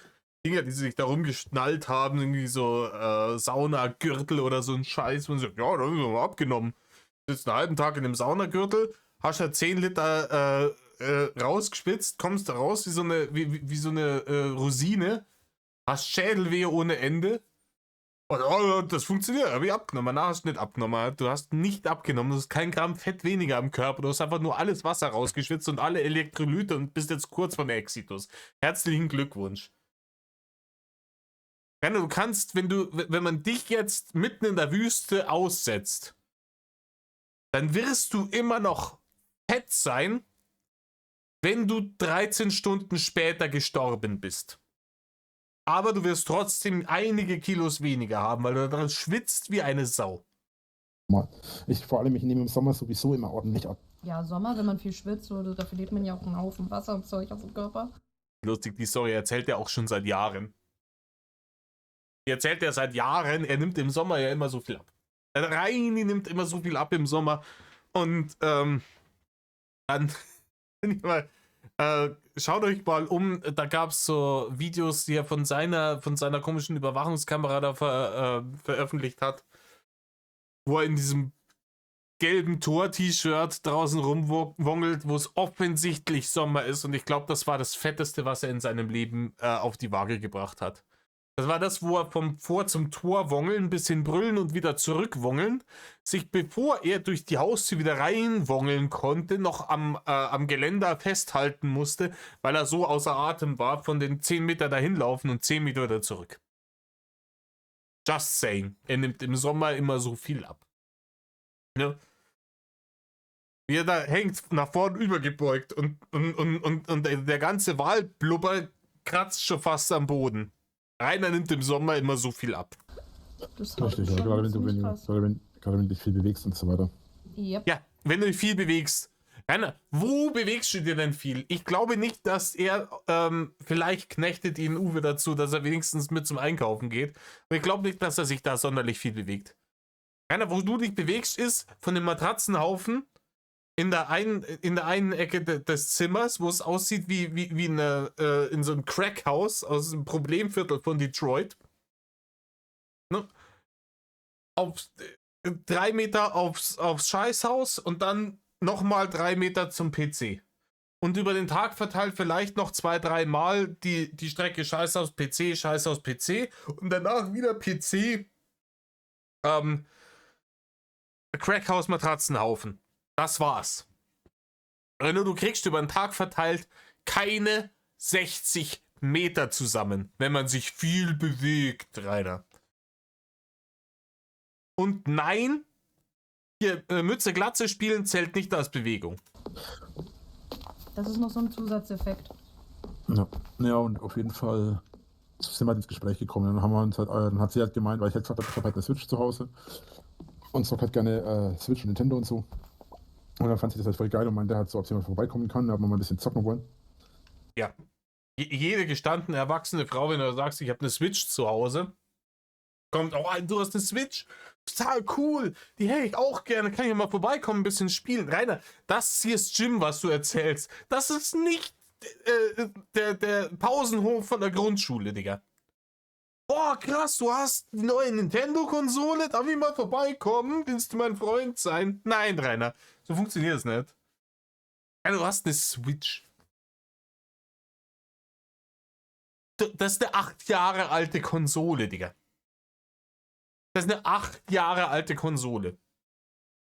Dinger, die sich da rumgeschnallt haben, irgendwie so Saunagürtel oder so ein Scheiß. Und so, ja, da haben wir mal abgenommen. Sitzt einen halben Tag in dem Saunagürtel, hast ja 10 Liter rausgespitzt, kommst da raus wie so eine Rosine, hast Schädelwehe ohne Ende. Und oh, das funktioniert, habe ich abgenommen. Danach hast du nicht abgenommen. Du hast nicht abgenommen, du hast kein Gramm Fett weniger im Körper. Du hast einfach nur alles Wasser rausgeschwitzt und alle Elektrolyte und bist jetzt kurz vor der Exitus. Herzlichen Glückwunsch. Ja, du kannst, wenn man dich jetzt mitten in der Wüste aussetzt, dann wirst du immer noch fett sein, wenn du 13 Stunden später gestorben bist. Aber du wirst trotzdem einige Kilos weniger haben, weil du daran schwitzt wie eine Sau. Vor allem, ich nehme im Sommer sowieso immer ordentlich ab. Ja, Sommer, wenn man viel schwitzt, oder da verliert man ja auch einen Haufen Wasser und Zeug auf dem Körper. Lustig, die Story erzählt er auch schon seit Jahren. Die erzählt er seit Jahren, er nimmt im Sommer ja immer so viel ab. Reini nimmt immer so viel ab im Sommer. Und dann schaut euch mal um, da gab es so Videos, die er von seiner komischen Überwachungskamera da veröffentlicht hat, wo er in diesem gelben Tor-T-Shirt draußen rumwongelt, wo es offensichtlich Sommer ist. Und ich glaube, das war das Fetteste, was er in seinem Leben auf die Waage gebracht hat. Das war das, wo er vom Vor zum Tor wongeln, ein bisschen brüllen und wieder zurückwongeln, sich, bevor er durch die Haustür wieder reinwongeln konnte, noch am Geländer festhalten musste, weil er so außer Atem war, von den 10 Meter dahin laufen und 10 Meter wieder zurück. Just saying. Er nimmt im Sommer immer so viel ab. Ja. Wie er da hängt, nach vorn übergebeugt und der ganze Walblubber kratzt schon fast am Boden. Rainer nimmt im Sommer immer so viel ab. Das Richtig, ist ja, schon gerade ziemlich krass. wenn du dich viel bewegst und so weiter. Yep. Ja, wenn du dich viel bewegst. Rainer, wo bewegst du dir denn viel? Ich glaube nicht, dass er, vielleicht knechtet ihn Uwe dazu, dass er wenigstens mit zum Einkaufen geht. Aber ich glaube nicht, dass er sich da sonderlich viel bewegt. Rainer, wo du dich bewegst, ist von dem Matratzenhaufen in der einen Ecke des Zimmers, wo es aussieht wie in so einem Crackhaus aus einem Problemviertel von Detroit. Ne? 3 Meter aufs Scheißhaus und dann nochmal 3 Meter zum PC. Und über den Tag verteilt vielleicht noch 2-3 Mal die Strecke Scheißhaus, PC und danach wieder PC, Crackhaus, Matratzenhaufen. Das war's. Du kriegst über den Tag verteilt keine 60 Meter zusammen, wenn man sich viel bewegt, Rainer. Und nein, hier Mütze Glatze spielen zählt nicht als Bewegung. Das ist noch so ein Zusatzeffekt. Ja, und auf jeden Fall sind wir ins Gespräch gekommen. Dann haben wir uns halt, dann hat sie halt gemeint, weil ich halt gesagt habe, ich habe halt eine Switch zu Hause und zockt halt gerne Switch und Nintendo und so. Und dann fand sie das halt voll geil und meinte halt so, ob sie mal vorbeikommen kann, ob wir mal ein bisschen zocken wollen. Ja. Jede gestandene erwachsene Frau, wenn du sagst, ich habe eine Switch zu Hause, kommt, oh, du hast eine Switch, total cool, die hätte ich auch gerne, kann ich mal vorbeikommen, ein bisschen spielen. Rainer, das hier ist Jim, was du erzählst. Das ist nicht der Pausenhof von der Grundschule, Digga. Boah, krass, du hast die neue Nintendo-Konsole, darf ich mal vorbeikommen? Willst du mein Freund sein? Nein, Rainer, so funktioniert es nicht. Rainer, du hast eine Switch. Das ist eine 8 Jahre alte Konsole, Digga. Das ist eine 8 Jahre alte Konsole.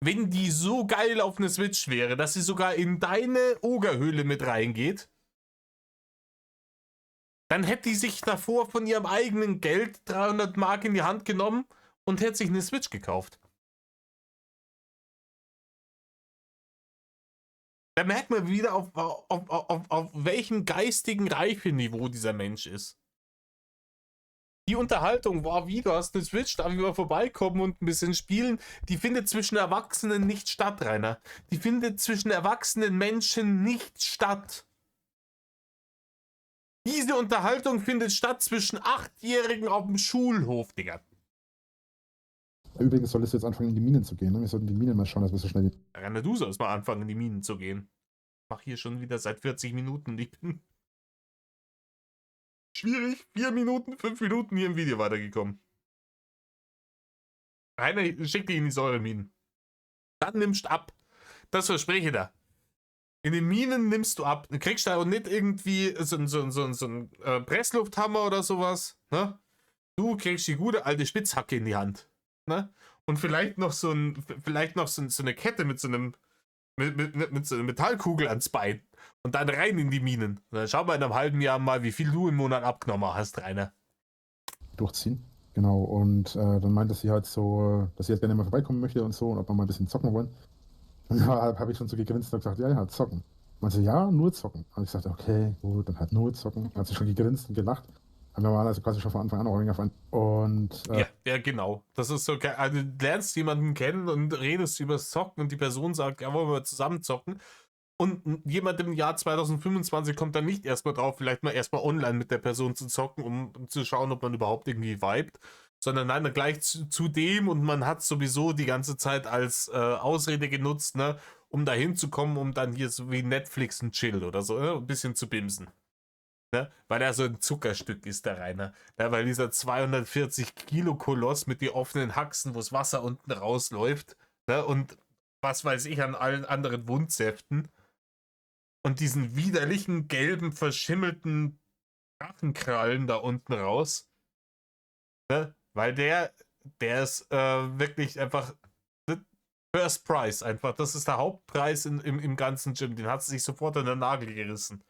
Wenn die so geil auf eine Switch wäre, dass sie sogar in deine Ogerhöhle mit reingeht, dann hätte die sich davor von ihrem eigenen Geld 300 Mark in die Hand genommen und hätte sich eine Switch gekauft. Da merkt man wieder, auf welchem geistigen Reifeniveau dieser Mensch ist. Die Unterhaltung war wie, du hast eine Switch, darf ich mal vorbeikommen und ein bisschen spielen. Die findet zwischen Erwachsenen nicht statt, Rainer. Die findet zwischen erwachsenen Menschen nicht statt. Diese Unterhaltung findet statt zwischen 8-Jährigen auf dem Schulhof, Digga. Übrigens solltest du jetzt anfangen, in die Minen zu gehen. Ne? Wir sollten die Minen mal schauen, dass wir so schnell die... Rainer, du sollst mal anfangen, in die Minen zu gehen. Ich mach hier schon wieder seit 40 Minuten und ich bin Schwierig. 4 Minuten, 5 Minuten hier im Video weitergekommen. Rainer, schick dich in die Säureminen. Dann nimmst du ab. Das verspreche ich dir. In den Minen nimmst du ab. Du kriegst da auch nicht irgendwie so einen Presslufthammer oder sowas. Ne? Du kriegst die gute alte Spitzhacke in die Hand. Ne? Und vielleicht noch so eine Kette mit so einem mit so einer Metallkugel ans Bein. Und dann rein in die Minen. Und dann schau mal in einem halben Jahr mal, wie viel du im Monat abgenommen hast, Rainer. Durchziehen. Genau, und dann meinte sie halt so, dass sie jetzt gerne mal vorbeikommen möchte und so und ob wir mal ein bisschen zocken wollen. Und da habe ich schon so gegrinst und gesagt, ja, zocken. Man so, ja, nur zocken. Und ich sagte, okay, gut, dann halt nur zocken. Dann hat sie schon gegrinst und gelacht. Und wir waren also quasi schon von Anfang an auch auf ein. Und ja, genau. Das ist so, also du lernst jemanden kennen und redest über das Zocken und die Person sagt, ja, wollen wir zusammen zocken. Und jemand im Jahr 2025 kommt dann nicht erstmal drauf, vielleicht mal erstmal online mit der Person zu zocken, um zu schauen, ob man überhaupt irgendwie vibet, sondern nein, dann gleich zu dem und man hat sowieso die ganze Zeit als Ausrede genutzt, ne, um da hinzukommen, um dann hier so wie Netflix und Chill oder so, ne, ein bisschen zu bimsen. Ne? Weil er so ein Zuckerstück ist, der Rainer. Ja, weil dieser 240 Kilo Koloss mit den offenen Haxen, wo das Wasser unten rausläuft, ne? Und was weiß ich an allen anderen Wundsäften und diesen widerlichen, gelben, verschimmelten Drachenkrallen da unten raus. Ne? Weil der ist wirklich einfach First Prize einfach. Das ist der Hauptpreis im ganzen Gym. Den hat sie sich sofort an den Nagel gerissen.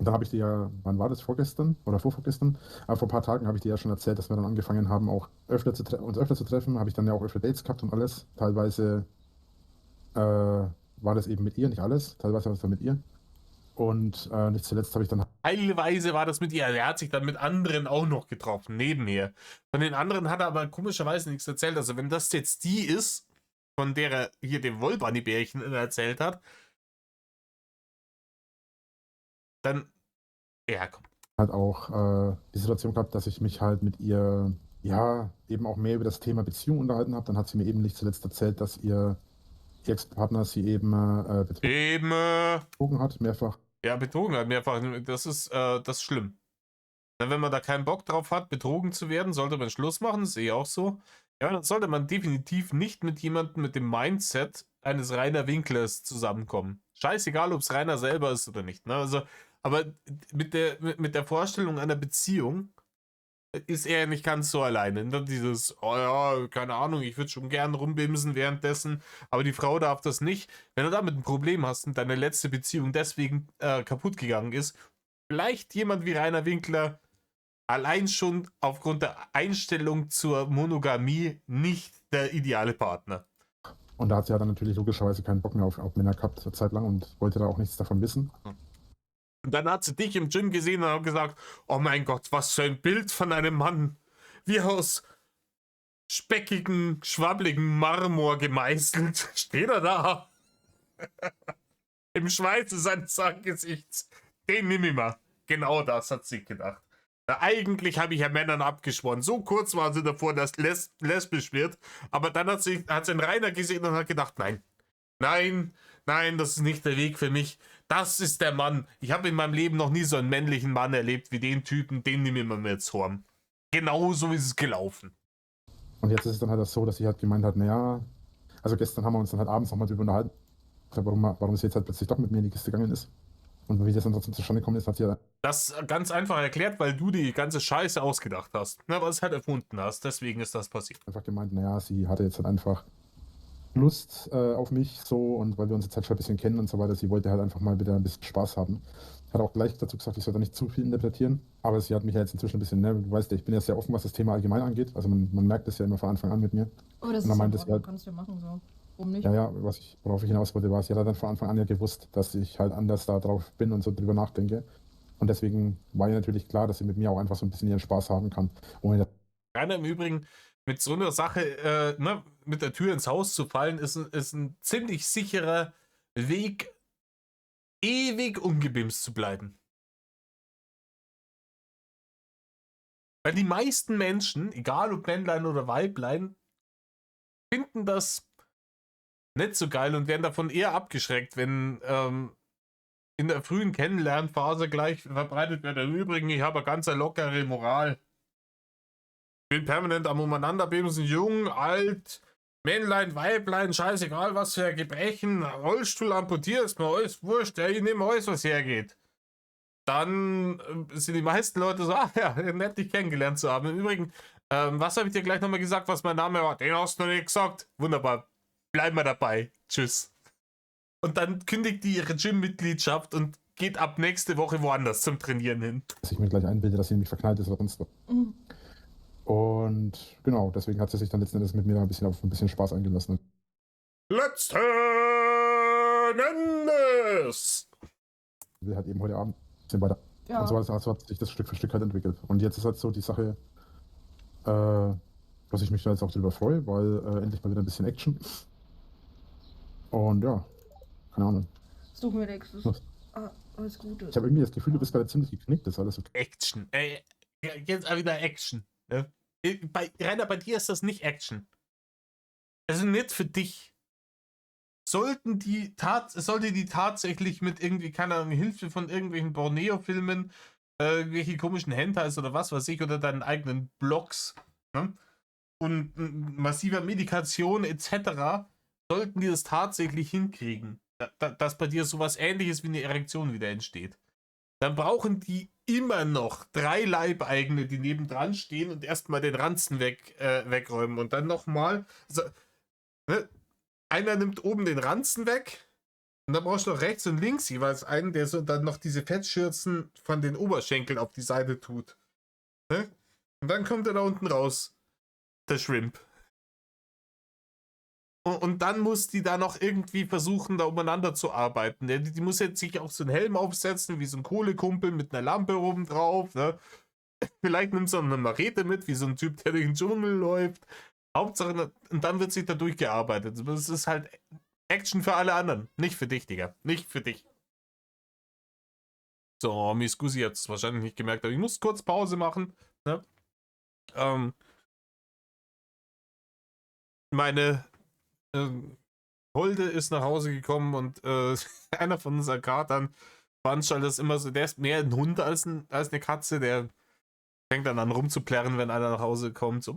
dann habe ich dir ja, wann war das, vorgestern oder vorvorgestern? Aber vor ein paar Tagen habe ich dir ja schon erzählt, dass wir dann angefangen haben, auch uns öfter zu treffen. Habe ich dann ja auch öfter Dates gehabt und alles. Teilweise war das eben mit ihr, nicht alles. Teilweise war es dann mit ihr. Und nicht zuletzt habe ich dann. Teilweise war das mit ihr. Er hat sich dann mit anderen auch noch getroffen, nebenher. Von den anderen hat er aber komischerweise nichts erzählt. Also, wenn das jetzt die ist, von der er hier dem Wollbunny-Bärchen erzählt hat, dann. Ja, komm. Halt auch die Situation gehabt, dass ich mich halt mit ihr, ja, eben auch mehr über das Thema Beziehung unterhalten habe. Dann hat sie mir eben nicht zuletzt erzählt, dass ihr Ex-Partner sie eben betrogen hat, mehrfach. Ja, betrogen hat mehrfach. Das ist schlimm. Wenn man da keinen Bock drauf hat, betrogen zu werden, sollte man Schluss machen. Das sehe ich auch so. Ja, dann sollte man definitiv nicht mit jemandem mit dem Mindset eines Rainer Winklers zusammenkommen. Scheißegal, ob es Rainer selber ist oder nicht. Ne? Also, aber mit der Vorstellung einer Beziehung ist er nicht ganz so alleine. Ne? Dieses, oh ja, keine Ahnung, ich würde schon gern rumbimsen währenddessen, aber die Frau darf das nicht. Wenn du damit ein Problem hast und deine letzte Beziehung deswegen kaputt gegangen ist, vielleicht jemand wie Rainer Winkler allein schon aufgrund der Einstellung zur Monogamie nicht der ideale Partner. Und da hat sie ja dann natürlich logischerweise keinen Bock mehr auf Männer gehabt, eine Zeit lang, und wollte da auch nichts davon wissen. Und dann hat sie dich im Gym gesehen und hat gesagt, oh mein Gott, was für ein Bild von einem Mann. Wie aus speckigen, schwabbligen Marmor gemeißelt. Steht er da? Im Schweiße seines Gesichts. Den nimm ich mal. Genau das hat sie gedacht. Na, eigentlich habe ich ja Männern abgeschworen. So kurz war sie davor, dass lesbisch wird. Aber dann hat sie einen Rainer gesehen und hat gedacht, nein, das ist nicht der Weg für mich. Das ist der Mann. Ich habe in meinem Leben noch nie so einen männlichen Mann erlebt wie den Typen. Den nehme ich mir jetzt Horn. Genau so ist es gelaufen. Und jetzt ist es dann halt so, dass sie halt gemeint hat, naja, also gestern haben wir uns dann halt abends nochmal drüber unterhalten, warum sie jetzt halt plötzlich doch mit mir in die Kiste gegangen ist. Und wie das dann trotzdem zustande gekommen ist, hat sie ja. Das ganz einfach erklärt, weil du die ganze Scheiße ausgedacht hast. Na, was halt erfunden hast. Deswegen ist das passiert. Einfach gemeint, naja, sie hatte jetzt halt einfach Lust auf mich so, und weil wir uns jetzt halt schon ein bisschen kennen und so weiter, sie wollte halt einfach mal wieder ein bisschen Spaß haben. Hat auch gleich dazu gesagt, ich soll da nicht zu viel interpretieren, aber sie hat mich ja jetzt inzwischen ein bisschen, ne, du weißt ja, ich bin ja sehr offen, was das Thema allgemein angeht, also man merkt das ja immer von Anfang an mit mir. Aber das Und ist dann ja meinte in sie halt, Ordnung, kannst du ja machen, so. Warum nicht? ja, worauf ich hinaus wollte, war, sie hat dann von Anfang an ja gewusst, dass ich halt anders da drauf bin und so drüber nachdenke. Und deswegen war ihr natürlich klar, dass sie mit mir auch einfach so ein bisschen ihren Spaß haben kann. Ohne Rainer, im Übrigen, mit so einer Sache, ne, mit der Tür ins Haus zu fallen, ist ein ziemlich sicherer Weg, ewig ungebimst zu bleiben. Weil die meisten Menschen, egal ob Männlein oder Weiblein, finden das nicht so geil und werden davon eher abgeschreckt, wenn in der frühen Kennenlernphase gleich verbreitet wird. Im Übrigen, ich habe eine ganz lockere Moral. Bin permanent am Umeinanderbimsen, jung, alt, Männlein, Weiblein, scheißegal was für Gebrechen, Rollstuhl amputiert, ist mir alles wurscht, ich nehme alles, was hergeht. Dann sind die meisten Leute so, ah ja, nett dich kennengelernt zu haben. Im Übrigen, was habe ich dir gleich nochmal gesagt, was mein Name war? Den hast du noch nicht gesagt. Wunderbar, bleiben wir dabei. Tschüss. Und dann kündigt die ihre Gym-Mitgliedschaft und geht ab nächste Woche woanders zum Trainieren hin. Dass ich mir gleich einbilde, dass sie nämlich verknallt ist oder sonst was. Mhm. Und genau, deswegen hat sie sich dann letzten Endes mit mir da ein bisschen auf ein bisschen Spaß eingelassen. Letzten Endes! Wir halt eben heute Abend sind weiter. Ja. Und so hat sich das Stück für Stück halt entwickelt. Und jetzt ist halt so die Sache, dass ich mich da jetzt auch drüber freue, weil endlich mal wieder ein bisschen Action. Und ja, keine Ahnung. Suchen wir nächstes. Was? Alles Gute. Ich habe irgendwie das Gefühl, du bist gerade ziemlich geknickt, ist alles okay. Action. Jetzt auch wieder Action. Ne? Rainer, bei dir ist das nicht Action. Das ist nicht für dich. Sollte die tatsächlich mit irgendwie, keine Ahnung, Hilfe von irgendwelchen Borneo-Filmen, irgendwelche komischen Hentais oder was weiß ich, oder deinen eigenen Blogs, ne? Und massiver Medikation etc., sollten die das tatsächlich hinkriegen, dass bei dir sowas Ähnliches wie eine Erektion wieder entsteht, dann brauchen die immer noch 3 Leibeigene, die nebendran stehen und erstmal den Ranzen wegräumen und dann nochmal. Also, ne? Einer nimmt oben den Ranzen weg und dann brauchst du noch rechts und links jeweils einen, der so dann noch diese Fettschürzen von den Oberschenkeln auf die Seite tut. Ne? Und dann kommt er da unten raus, der Shrimp. Und dann muss die da noch irgendwie versuchen, da umeinander zu arbeiten. Die muss jetzt sich auch so einen Helm aufsetzen, wie so ein Kohlekumpel mit einer Lampe oben drauf. Ne? Vielleicht nimmt sie auch eine Machete mit, wie so ein Typ, der durch den Dschungel läuft. Hauptsache, und dann wird sich da durchgearbeitet. Das ist halt Action für alle anderen. Nicht für dich, Digga. Nicht für dich. So, Miss Gusi hat es wahrscheinlich nicht gemerkt, aber ich muss kurz Pause machen. Ne? Meine Holde ist nach Hause gekommen und einer von unseren Katern veranstaltet das immer so, der ist mehr ein Hund als eine Katze, der fängt dann an rumzuplärren, wenn einer nach Hause kommt. So.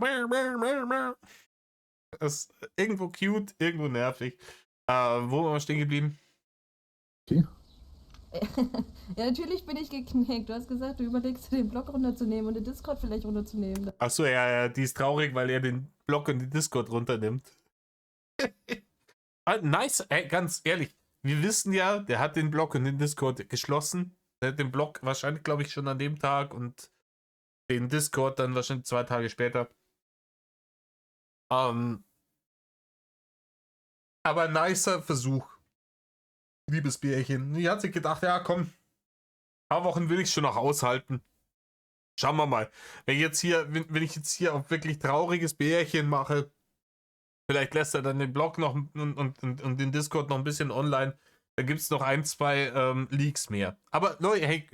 Das ist irgendwo cute, irgendwo nervig. Wo waren wir stehen geblieben? Okay. Ja, natürlich bin ich geknickt. Du hast gesagt, du überlegst dir den Blog runterzunehmen und den Discord vielleicht runterzunehmen. Achso, ja, die ist traurig, weil er den Blog und den Discord runternimmt. Nice, ey, ganz ehrlich. Wir wissen ja, der hat den Blog und den Discord geschlossen. Der hat den Blog wahrscheinlich, glaube ich, schon an dem Tag und den Discord dann wahrscheinlich 2 Tage später. Aber nicer Versuch. Liebes Bärchen. Die hat sich gedacht, ja komm, ein paar Wochen will ich schon noch aushalten. Schauen wir mal. Wenn ich jetzt hier auf wirklich trauriges Bärchen mache, vielleicht lässt er dann den Blog noch und den Discord noch ein bisschen online. Da gibt es noch 1, 2 Leaks mehr. Aber Leute, hey,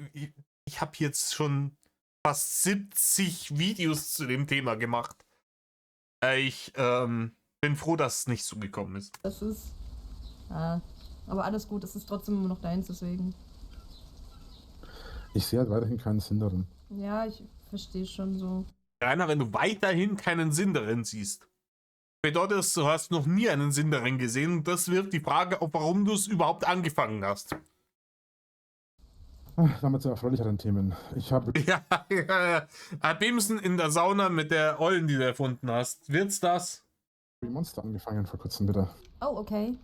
ich habe jetzt schon fast 70 Videos zu dem Thema gemacht. Ich bin froh, dass es nicht so gekommen ist. Das ist. Aber alles gut, es ist trotzdem immer noch deins, deswegen. Ich sehe halt weiterhin keinen Sinn darin. Ja, ich verstehe schon so. Rainer, wenn du weiterhin keinen Sinn darin siehst, bedeutet es, du hast noch nie einen Sinn darin gesehen und das wirft die Frage auf, warum du es überhaupt angefangen hast. Damit zu erfreulicheren Themen. Ich habe Ja. Bimsen in der Sauna mit der Eulen, die du erfunden hast. Wird's das? Remonster angefangen vor kurzem wieder. Oh, okay.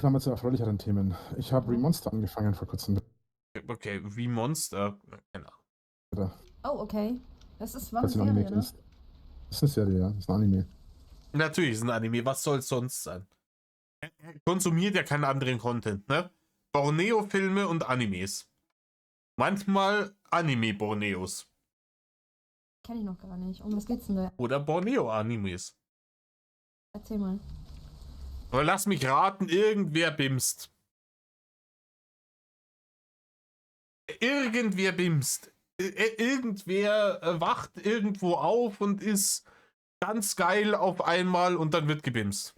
Damit zu erfreulicheren Themen. Ich habe Remonster angefangen vor kurzem Okay, wie Monster. Genau. wieder. Oh, okay. Das war eine Falls du ein Anime Serie, ne? kennst. Das ist eine Serie, ja. Das ist ein Anime. Natürlich ist ein Anime, was soll es sonst sein? Er konsumiert ja keinen anderen Content, ne? Borneo-Filme und Animes. Manchmal Anime-Borneos. Kenn ich noch gar nicht. Um was geht's denn da? Oder Borneo-Animes. Erzähl mal. Aber lass mich raten, irgendwer bimst. Irgendwer bimst. Irgendwer wacht irgendwo auf und ist ganz geil auf einmal und dann wird gebimst.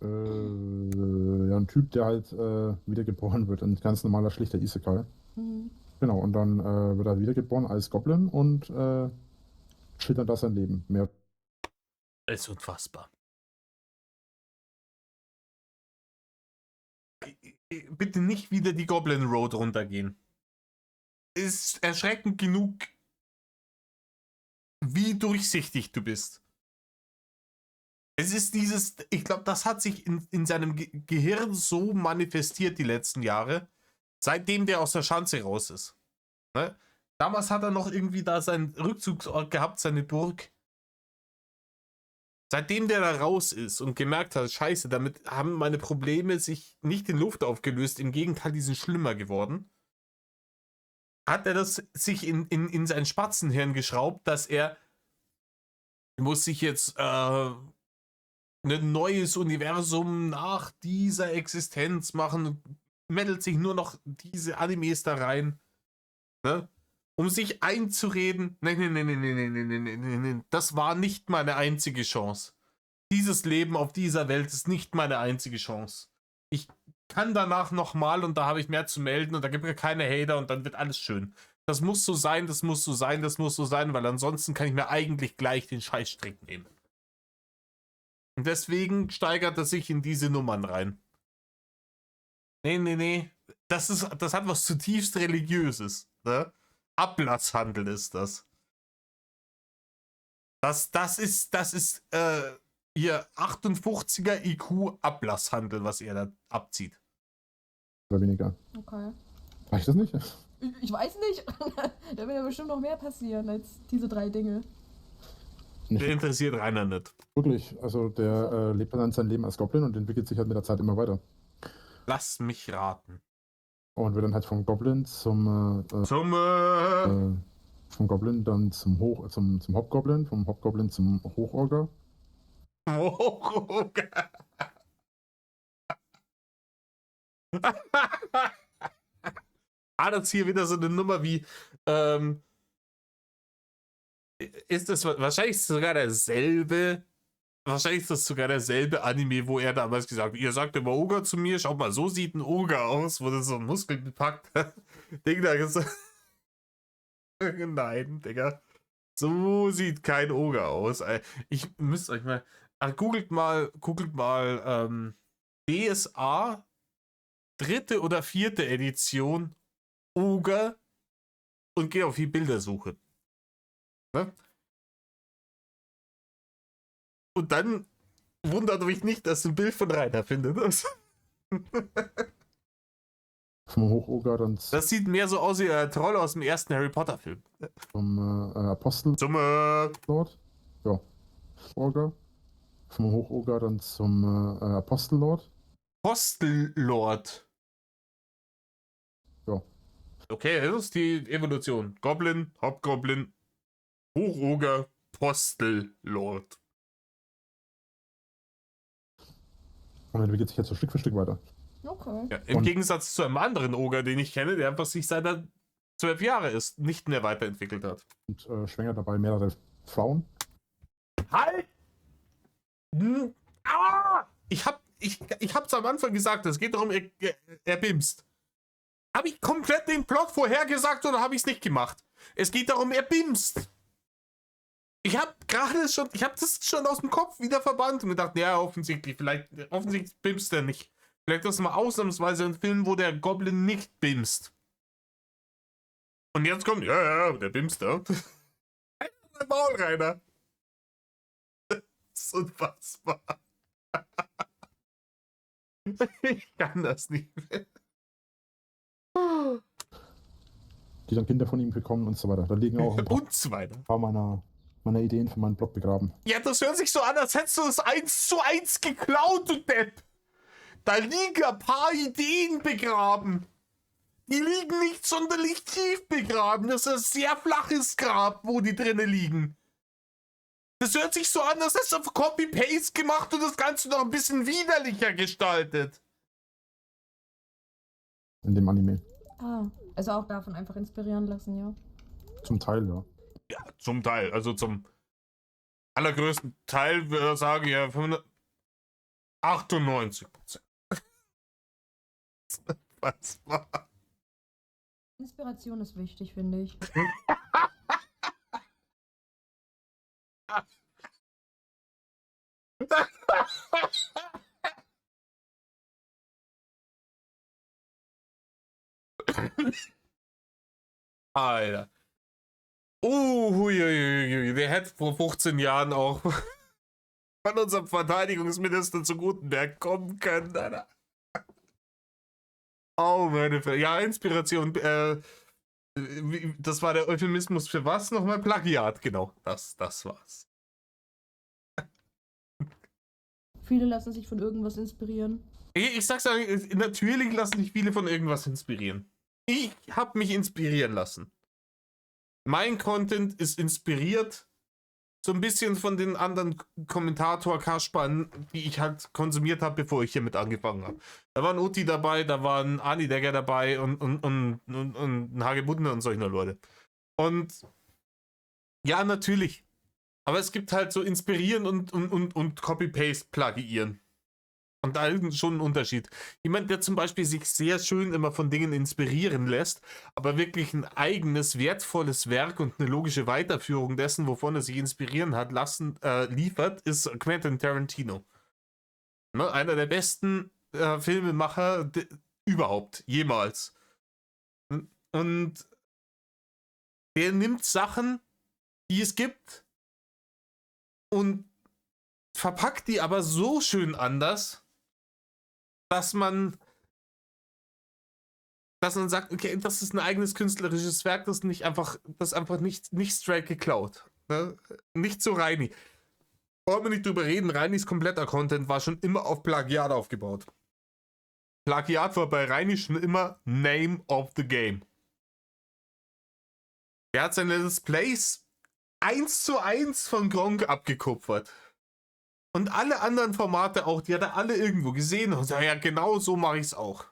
Ja, Ja, ein Typ, der halt wiedergeboren wird. Ein ganz normaler, schlichter Isekai. Mhm. Genau, und dann wird er wiedergeboren als Goblin und schildert da sein Leben. Mehr. Das ist unfassbar. Bitte nicht wieder die Goblin Road runtergehen. Ist erschreckend genug, wie durchsichtig du bist. Es ist dieses, ich glaube, das hat sich in seinem Gehirn so manifestiert die letzten Jahre, seitdem der aus der Schanze raus ist. Ne? Damals hat er noch irgendwie da seinen Rückzugsort gehabt, seine Burg. Seitdem der da raus ist und gemerkt hat, scheiße, damit haben meine Probleme sich nicht in Luft aufgelöst, im Gegenteil, die sind schlimmer geworden, hat er das sich in sein Spatzenhirn geschraubt, dass er muss sich jetzt ein neues Universum nach dieser Existenz machen, meldet sich nur noch diese Animes da rein, ne? Um sich einzureden, nee, das war nicht meine einzige Chance. Dieses Leben auf dieser Welt ist nicht meine einzige Chance. Ich kann danach nochmal und da habe ich mehr zu melden und da gibt es keine Hater und dann wird alles schön. Das muss so sein, das muss so sein, das muss so sein, weil ansonsten kann ich mir eigentlich gleich den Scheißstrick nehmen. Und deswegen steigert er sich in diese Nummern rein. Nee. Das hat was zutiefst Religiöses, ne? Ablasshandel ist das. Das ist ihr 58er IQ Ablasshandel, was er da abzieht. Oder weniger. Okay. Reicht das nicht? Ich weiß nicht. Da wird ja bestimmt noch mehr passieren als diese 3 Dinge. Der interessiert Rainer nicht. Wirklich. Also der lebt dann sein Leben als Goblin und entwickelt sich halt mit der Zeit immer weiter. Lass mich raten. Und wird dann halt vom Goblin vom Goblin dann zum Hobgoblin, vom Hobgoblin zum Hochorger. Das hier wieder so eine Nummer wie ist das wahrscheinlich sogar derselbe Anime, wo er damals gesagt hat, ihr sagt immer Oger zu mir, schaut mal, so sieht ein Oger aus, wo das so ein Muskel bepackt. Ding da gesagt. Nein, Digga. So sieht kein Oger aus. Ich müsst euch mal. Googelt mal DSA 3. oder 4. Edition Oger und geht auf die Bildersuche. Ne? Und dann wundert euch nicht, dass ein Bild von Rainer findet. Vom Hochoger dann Das sieht mehr so aus wie ein Troll aus dem ersten Harry Potter Film. zum Apostel. Zum Lord. Ja. Orger. Vom Hochoger dann zum Apostellord. Postellord. Ja. Okay, das ist die Evolution. Goblin, Hobgoblin, Hochoger, Postellord. Und entwickelt sich jetzt so Stück für Stück weiter. Okay. Ja, im Gegensatz zu einem anderen Oger, den ich kenne, der einfach sich seit er 12 Jahre ist, nicht mehr weiterentwickelt hat. Und schwängert dabei mehrere Frauen. Halt! Ich hab's am Anfang gesagt, es geht darum, er bimst. Habe ich komplett den Plot vorhergesagt oder habe ich es nicht gemacht? Es geht darum, er bimst. Ich habe das schon aus dem Kopf wieder verbannt und gedacht, ja, offensichtlich bimst er nicht. Vielleicht ist das mal ausnahmsweise ein Film, wo der Goblin nicht bimst. Und jetzt kommt, ja, der bimst da. Ein Maul, Rainer. Das ist unfassbar. Ich kann das nicht mehr. Die dann Kinder von ihm bekommen und so weiter. Da liegen auch ein Und so weiter. paar meiner Ideen für meinen Blog begraben. Ja, das hört sich so an, als hättest du es 1:1 geklaut, du Depp. Da liegen ein paar Ideen begraben. Die liegen nicht sonderlich tief begraben. Das ist ein sehr flaches Grab, wo die drinnen liegen. Das hört sich so an, als hättest du auf Copy-Paste gemacht und das Ganze noch ein bisschen widerlicher gestaltet. In dem Anime. Also auch davon einfach inspirieren lassen, ja. Zum Teil, ja. Ja, zum Teil. Also zum allergrößten Teil würde ich sagen, ja, 98%. Unfassbar. Inspiration ist wichtig, finde ich. Alter. Huiuiui. Der hätte vor 15 Jahren auch von unserem Verteidigungsminister zu Gutenberg kommen können, Alter. Oh, meine Fresse. Ja, Inspiration. Das war der Euphemismus für was nochmal? Plagiat, genau. Das war's. Viele lassen sich von irgendwas inspirieren. Ich sag's euch, natürlich lassen sich viele von irgendwas inspirieren. Ich habe mich inspirieren lassen. Mein Content ist inspiriert so ein bisschen von den anderen Kommentator-Kaspern, die ich halt konsumiert habe, bevor ich hiermit angefangen habe. Da war ein Uti dabei, da war ein Ani Degger dabei und ein Hagebuttner und solche Leute. Und ja, natürlich. Aber es gibt halt so inspirieren und Copy-Paste plagiieren. Und da ist schon ein Unterschied. Jemand, der zum Beispiel sich sehr schön immer von Dingen inspirieren lässt, aber wirklich ein eigenes, wertvolles Werk und eine logische Weiterführung dessen, wovon er sich inspirieren hat lassen, liefert, ist Quentin Tarantino. Ne? Einer der besten Filmemacher überhaupt, jemals. Und der nimmt Sachen, die es gibt, und verpackt die aber so schön anders, dass man sagt, okay, das ist ein eigenes künstlerisches Werk, das einfach nicht straight geklaut. Ne? Nicht so Reini. Wollen wir nicht drüber reden, Reinis kompletter Content war schon immer auf Plagiat aufgebaut. Plagiat war bei Reini schon immer Name of the Game. Er hat seine Displays 1:1 von Gronkh abgekupfert. Und alle anderen Formate auch, die hat er alle irgendwo gesehen und sagt, ja, genau so mache ich es auch.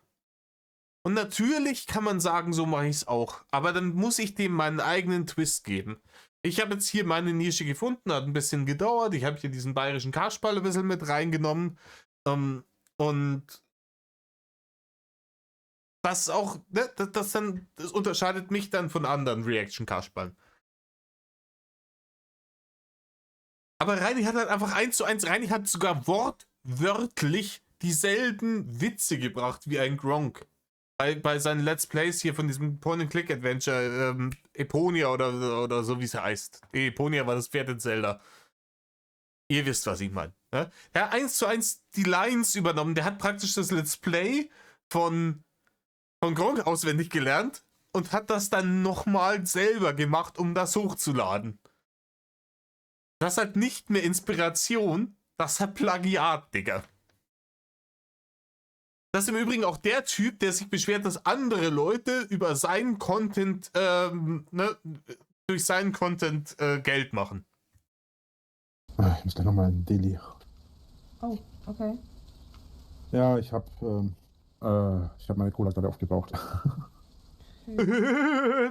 Und natürlich kann man sagen, so mache ich es auch. Aber dann muss ich dem meinen eigenen Twist geben. Ich habe jetzt hier meine Nische gefunden, hat ein bisschen gedauert. Ich habe hier diesen bayerischen Kasperl ein bisschen mit reingenommen. Und das auch, ne, das unterscheidet mich dann von anderen Reaction-Kasperln. Aber Reini hat halt einfach 1:1, Reini hat sogar wortwörtlich dieselben Witze gebracht wie ein Gronkh. Bei seinen Let's Plays hier von diesem Point-and-Click-Adventure, Eponia oder so wie es heißt. Eponia war das Pferd in Zelda. Ihr wisst, was ich meine. Ne? Er hat 1:1 die Lines übernommen. Der hat praktisch das Let's Play von Gronkh auswendig gelernt und hat das dann nochmal selber gemacht, um das hochzuladen. Das hat nicht mehr Inspiration, das hat Plagiat, Digga. Das ist im Übrigen auch der Typ, der sich beschwert, dass andere Leute über seinen Content, durch seinen Content Geld machen. Ich muss gleich nochmal in Delhi. Oh, okay. Ja, ich habe meine Cola gerade aufgebraucht.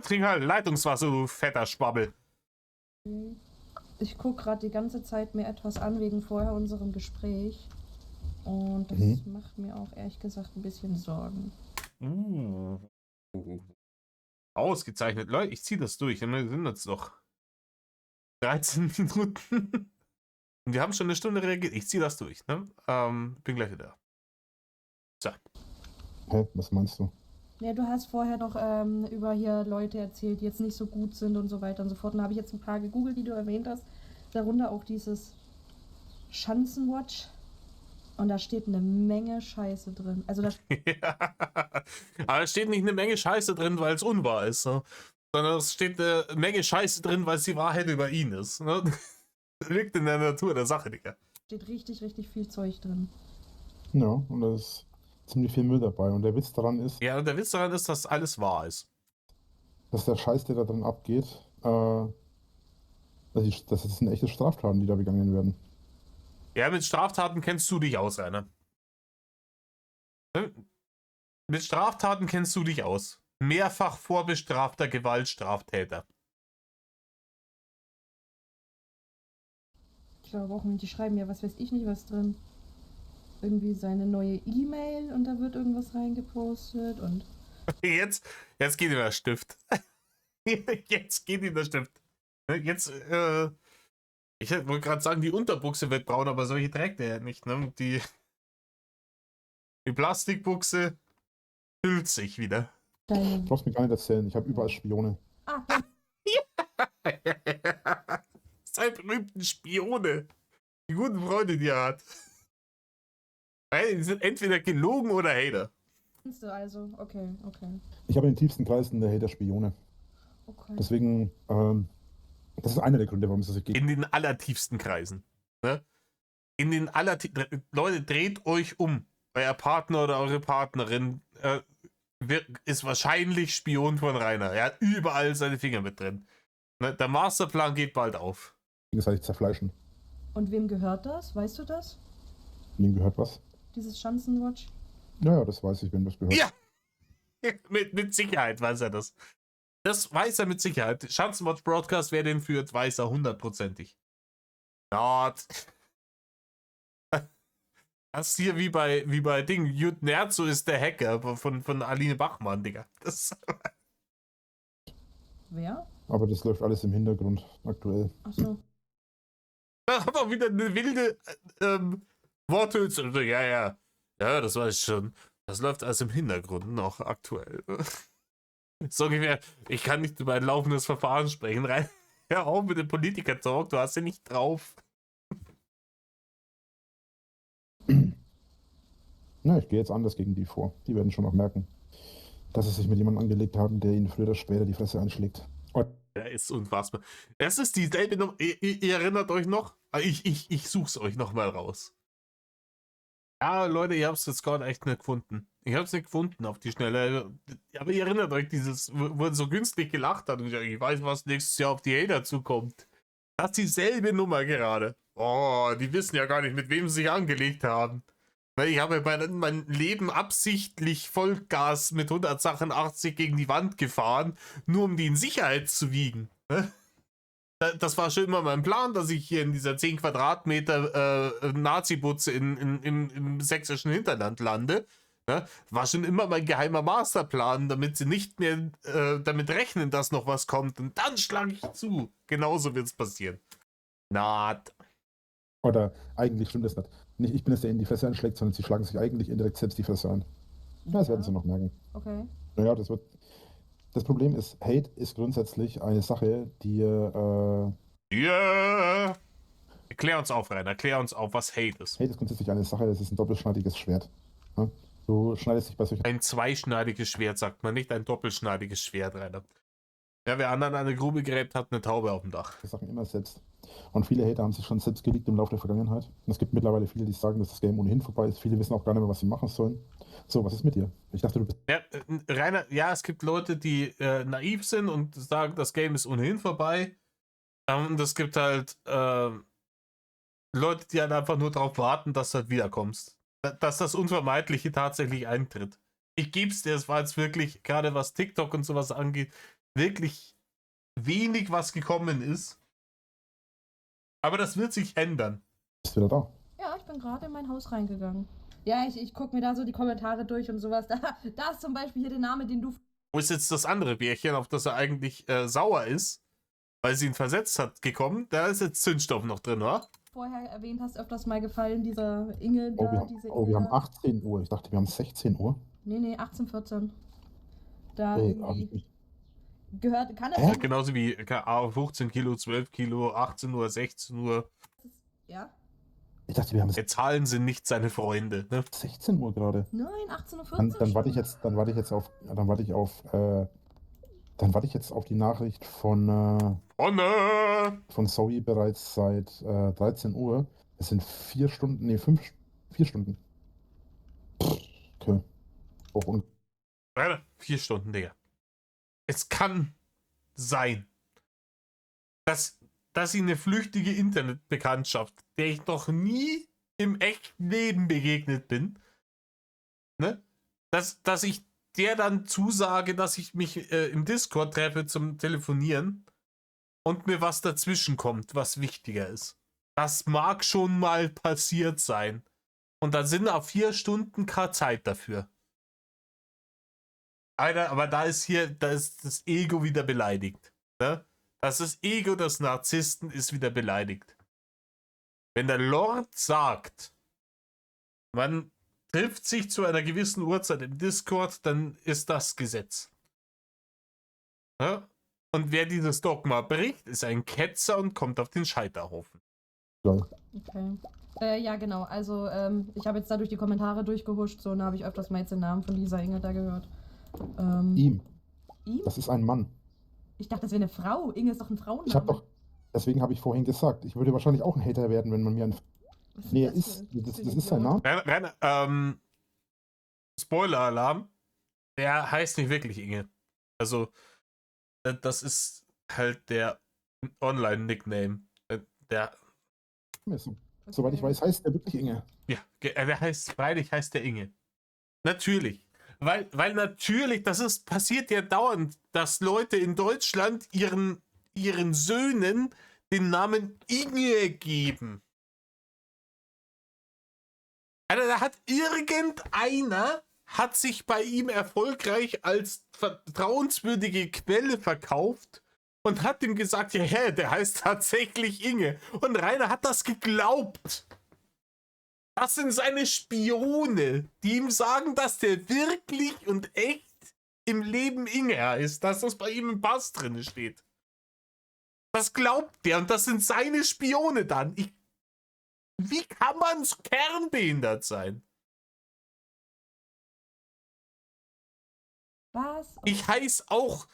Trink halt Leitungswasser, du fetter Schwabbel. Ich gucke gerade die ganze Zeit mir etwas an wegen vorher unserem Gespräch. Und das macht mir auch ehrlich gesagt ein bisschen Sorgen. Ausgezeichnet. Leute, ich ziehe das durch. Wir sind jetzt noch 13 Minuten. Und wir haben schon eine Stunde reagiert. Ich ziehe das durch. Ne? Bin gleich wieder. So. Hä? Was meinst du? Ja, du hast vorher noch über hier Leute erzählt, die jetzt nicht so gut sind und so weiter und so fort. Und da habe ich jetzt ein paar gegoogelt, die du erwähnt hast. Darunter auch dieses Schanzenwatch. Und da steht eine Menge Scheiße drin. Also da Ja. Aber es steht nicht eine Menge Scheiße drin, weil es unwahr ist. Ne? Sondern es steht eine Menge Scheiße drin, weil es die Wahrheit über ihn ist. Ne? Liegt in der Natur der Sache, Digga. steht richtig, richtig viel Zeug drin. Ja, und da ist ziemlich viel Müll dabei. Und der Witz daran ist, Ja, und der Witz daran ist, dass alles wahr ist. dass der Scheiß, der da drin abgeht, das sind echte Straftaten, die da begangen werden. Ja, mit Straftaten kennst du dich aus, Rainer. Mit Straftaten kennst du dich aus. Mehrfach vorbestrafter Gewaltstraftäter. Ich glaube auch, die schreiben ja, was weiß ich nicht, was drin. irgendwie seine neue E-Mail und da wird irgendwas reingepostet und Jetzt geht ihm der Stift. Jetzt geht ihm der Stift. Jetzt, ich wollte gerade sagen, die Unterbuchse wird braun, aber solche trägt er ja nicht. Ne? Die Plastikbuchse füllt sich wieder. Du deine. brauchst mir gar nicht erzählen, ich habe überall Spione. Ah, Seine berühmten Spione. Die guten Freunde, die er hat. Die sind entweder gelogen oder Hater. kennst du also. Okay. Ich habe in den tiefsten Kreisen der Hater Spione. Okay. Deswegen, das ist einer der Gründe, warum es das geht. In den allertiefsten Kreisen. Ne? In den Leute, dreht euch um. Euer Partner oder eure Partnerin ist wahrscheinlich Spion von Rainer. Er hat überall seine Finger mit drin. Ne? Der Masterplan geht bald auf. Gegenseitig zerfleischen. Und wem gehört das? Weißt du das? Wem gehört was? Dieses Schanzenwatch? Ja, das weiß ich, wem das gehört. Ja! mit Sicherheit weiß er das. Das weiß er mit Sicherheit. Schanzenwatch Broadcast, wer den führt, weiß er hundertprozentig. Not. Das ist hier wie bei Ding. Jud Nerzo ist der Hacker von Aline Bachmann, Digga. Das Wer? Aber das läuft alles im Hintergrund aktuell. Achso. hat auch wieder eine wilde Worthülse. Ja, das weiß ich schon. Das läuft alles im Hintergrund noch aktuell. So ungefähr, ich kann nicht über ein laufendes Verfahren sprechen. Rein. Hör auf mit dem Politiker-Talk, du hast ja nicht drauf. Na, ich gehe jetzt anders gegen die vor. Die werden schon noch merken, dass sie sich mit jemandem angelegt haben, der ihnen früher oder später die Fresse einschlägt. Ja, ist unfassbar. Das ist dieselbe Nummer. Ihr erinnert euch noch? Ich such's euch nochmal raus. Ja, Leute, ihr habt es jetzt gerade echt nicht gefunden. Ich hab's nicht gefunden auf die Schnelle. Aber ihr erinnert euch, wo so günstig gelacht hat und gesagt, ich weiß, was nächstes Jahr auf die Hater zukommt. Das ist dieselbe Nummer gerade. Oh, die wissen ja gar nicht, mit wem sie sich angelegt haben. Weil ich habe mein Leben absichtlich Vollgas mit 180 gegen die Wand gefahren, nur um die in Sicherheit zu wiegen. Das war schon immer mein Plan, dass ich hier in dieser 10 Quadratmeter Nazi-Butze im sächsischen Hinterland lande. War schon immer mein geheimer Masterplan, damit sie nicht mehr damit rechnen, dass noch was kommt. Und dann schlage ich zu. Genauso wird es passieren. Naht. Oder eigentlich stimmt das nicht. Nicht ich bin es, der ihnen die Fresse einschlägt, sondern sie schlagen sich eigentlich indirekt selbst die Fresse ein. Ja, das werden sie noch merken. Okay. Naja, das Problem ist, Hate ist grundsätzlich eine Sache, die Yeah. Klär uns auf, Rainer. Klär uns auf, was Hate ist. Hate ist grundsätzlich eine Sache, es ist ein doppelschneidiges Schwert. Ja? Du schneidest dich bei solchen Ein zweischneidiges Schwert, sagt man, nicht ein doppelschneidiges Schwert, Rainer. Ja, wer anderen eine Grube gräbt, hat eine Taube auf dem Dach. Sachen immer selbst. Und viele Hater haben sich schon selbst geleakt im Laufe der Vergangenheit. Und es gibt mittlerweile viele, die sagen, dass das Game ohnehin vorbei ist. Viele wissen auch gar nicht mehr, was sie machen sollen. So, was ist mit dir? Ich dachte, du bist... Ja, Rainer, ja, es gibt Leute, die naiv sind und sagen, das Game ist ohnehin vorbei. Und es gibt halt Leute, die halt einfach nur darauf warten, dass du halt wiederkommst. Dass das Unvermeidliche tatsächlich eintritt. Ich geb's dir, es war jetzt wirklich, gerade was TikTok und sowas angeht, wirklich wenig, was gekommen ist. Aber das wird sich ändern. Bist wieder da. Ja, ich bin gerade in mein Haus reingegangen. Ja, ich gucke mir da so die Kommentare durch und sowas. Da ist zum Beispiel hier der Name, den du... Wo ist jetzt das andere Bärchen, auf das er eigentlich sauer ist, weil sie ihn versetzt hat, gekommen? Da ist jetzt Zündstoff noch drin, oder? vorher erwähnt hast, öfters mal gefallen, dieser Inge da, wir haben 18 Uhr. Ich dachte, wir haben 16 Uhr. Nee, 18, 14. Da Hab irgendwie ich mich... gehört, kann Hä? es... Genauso wie 15 Kilo, 12 Kilo, 18 Uhr, 16 Uhr. Ja? Ich dachte, wir haben Zahlen sind nicht seine Freunde. Ne? 16 Uhr gerade. Nein, 18:14 Uhr. Dann warte ich jetzt auf die Nachricht von Zoe bereits seit 13 Uhr. Es sind 4 Stunden, nee, 4 Stunden. Okay. Auch 4 Stunden, Digga. Es kann sein, dass sie eine flüchtige Internetbekanntschaft, der ich noch nie im echten Leben begegnet bin, ne? Dass ich der dann zusage, dass ich mich im Discord treffe zum Telefonieren und mir was dazwischen kommt, was wichtiger ist. Das mag schon mal passiert sein. Und da sind auf 4 Stunden keine Zeit dafür. Alter, aber da ist das Ego wieder beleidigt. Ne? Das Ego des Narzissten ist wieder beleidigt. Wenn der Lord sagt, man trifft sich zu einer gewissen Uhrzeit im Discord, dann ist das Gesetz. Ja? Und wer dieses Dogma bricht, ist ein Ketzer und kommt auf den Scheiterhaufen. Lol. Okay. Ja, genau. Also, ich habe jetzt da durch die Kommentare durchgehuscht, so, und da habe ich öfters mal jetzt den Namen von Lisa Inge da gehört. Ihm. Ihm? Das ist ein Mann. Ich dachte, das wäre eine Frau. Inge ist doch ein Frauenname. Ich habe doch, deswegen habe ich vorhin gesagt, ich würde wahrscheinlich auch ein Hater werden, wenn man mir ein. Was Nee, das das für ein ist sein Idiot? Name. Spoiler-Alarm. Der heißt nicht wirklich Inge. Also, das ist halt der Online-Nickname. Der, Soweit ich weiß, heißt er wirklich Inge. ja, der heißt, freilich heißt der Inge. Natürlich. Weil natürlich, passiert ja dauernd, dass Leute in Deutschland ihren Söhnen den Namen Inge geben. Alter, da hat irgendeiner sich bei ihm erfolgreich als vertrauenswürdige Quelle verkauft und hat ihm gesagt, ja, hä, der heißt tatsächlich Inge. Und Rainer hat das geglaubt. Das sind seine Spione, die ihm sagen, dass der wirklich und echt im Leben Inge heißt, dass das bei ihm im Pass drin steht. Das glaubt der und das sind seine Spione dann. Wie kann man so kernbehindert sein? Was? Ich heiße auch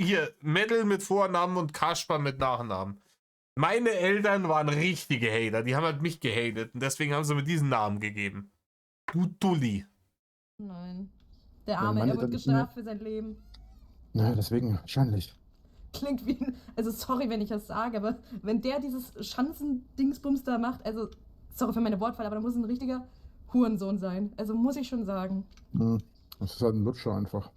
hier Metal mit Vornamen und Kasper mit Nachnamen. Meine Eltern waren richtige Hater, die haben halt mich gehatet und deswegen haben sie mir diesen Namen gegeben. Du Dulli. Nein. Der Ja, Arme, meine er wird Eltern- gestraft für sein Leben. Naja, deswegen wahrscheinlich. Klingt wie ein, also sorry, wenn ich das sage, aber wenn der dieses Schanzen-Dingsbums da macht, also sorry für meine Wortwahl, aber da muss ein richtiger Hurensohn sein. Also muss ich schon sagen. Hm. Das ist halt ein Lutscher einfach.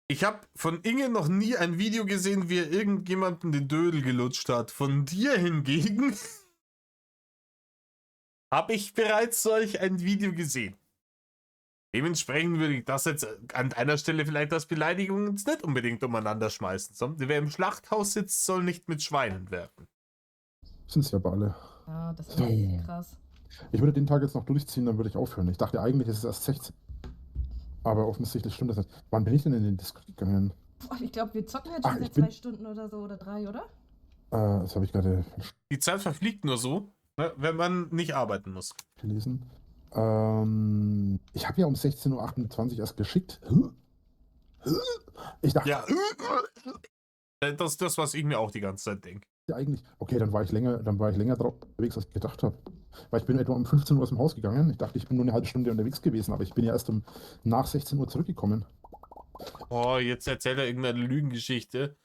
Ich habe von Inge noch nie ein Video gesehen, wie er irgendjemanden den Dödel gelutscht hat. Von dir hingegen habe ich bereits solch ein Video gesehen. Dementsprechend würde ich das jetzt an einer Stelle vielleicht als Beleidigung jetzt nicht unbedingt umeinander schmeißen. Sondern wer im Schlachthaus sitzt, soll nicht mit Schweinen werfen. Sind es ja bei alle. Ja, das ist So. krass. Ich würde den Tag jetzt noch durchziehen, dann würde ich aufhören. Ich dachte eigentlich, es ist erst 16. Aber offensichtlich stimmt das nicht. Wann bin ich denn in den Discord gegangen? Boah, ich glaube, wir zocken jetzt Ach, schon ich seit bin- 2 Stunden oder so oder 3, oder? Das habe ich gerade Die Zeit verfliegt nur so, ne, wenn man nicht arbeiten muss. gelesen. Ich habe ja um 16:28 Uhr erst geschickt. Ich dachte Ja. Das ist das, was ich mir auch die ganze Zeit denke. ja eigentlich, okay, dann war ich länger drauf unterwegs, als ich gedacht habe. Weil ich bin etwa um 15 Uhr aus dem Haus gegangen. Ich dachte, ich bin nur eine halbe Stunde unterwegs gewesen, aber ich bin ja erst nach 16 Uhr zurückgekommen. Oh, jetzt erzählt er irgendeine Lügengeschichte.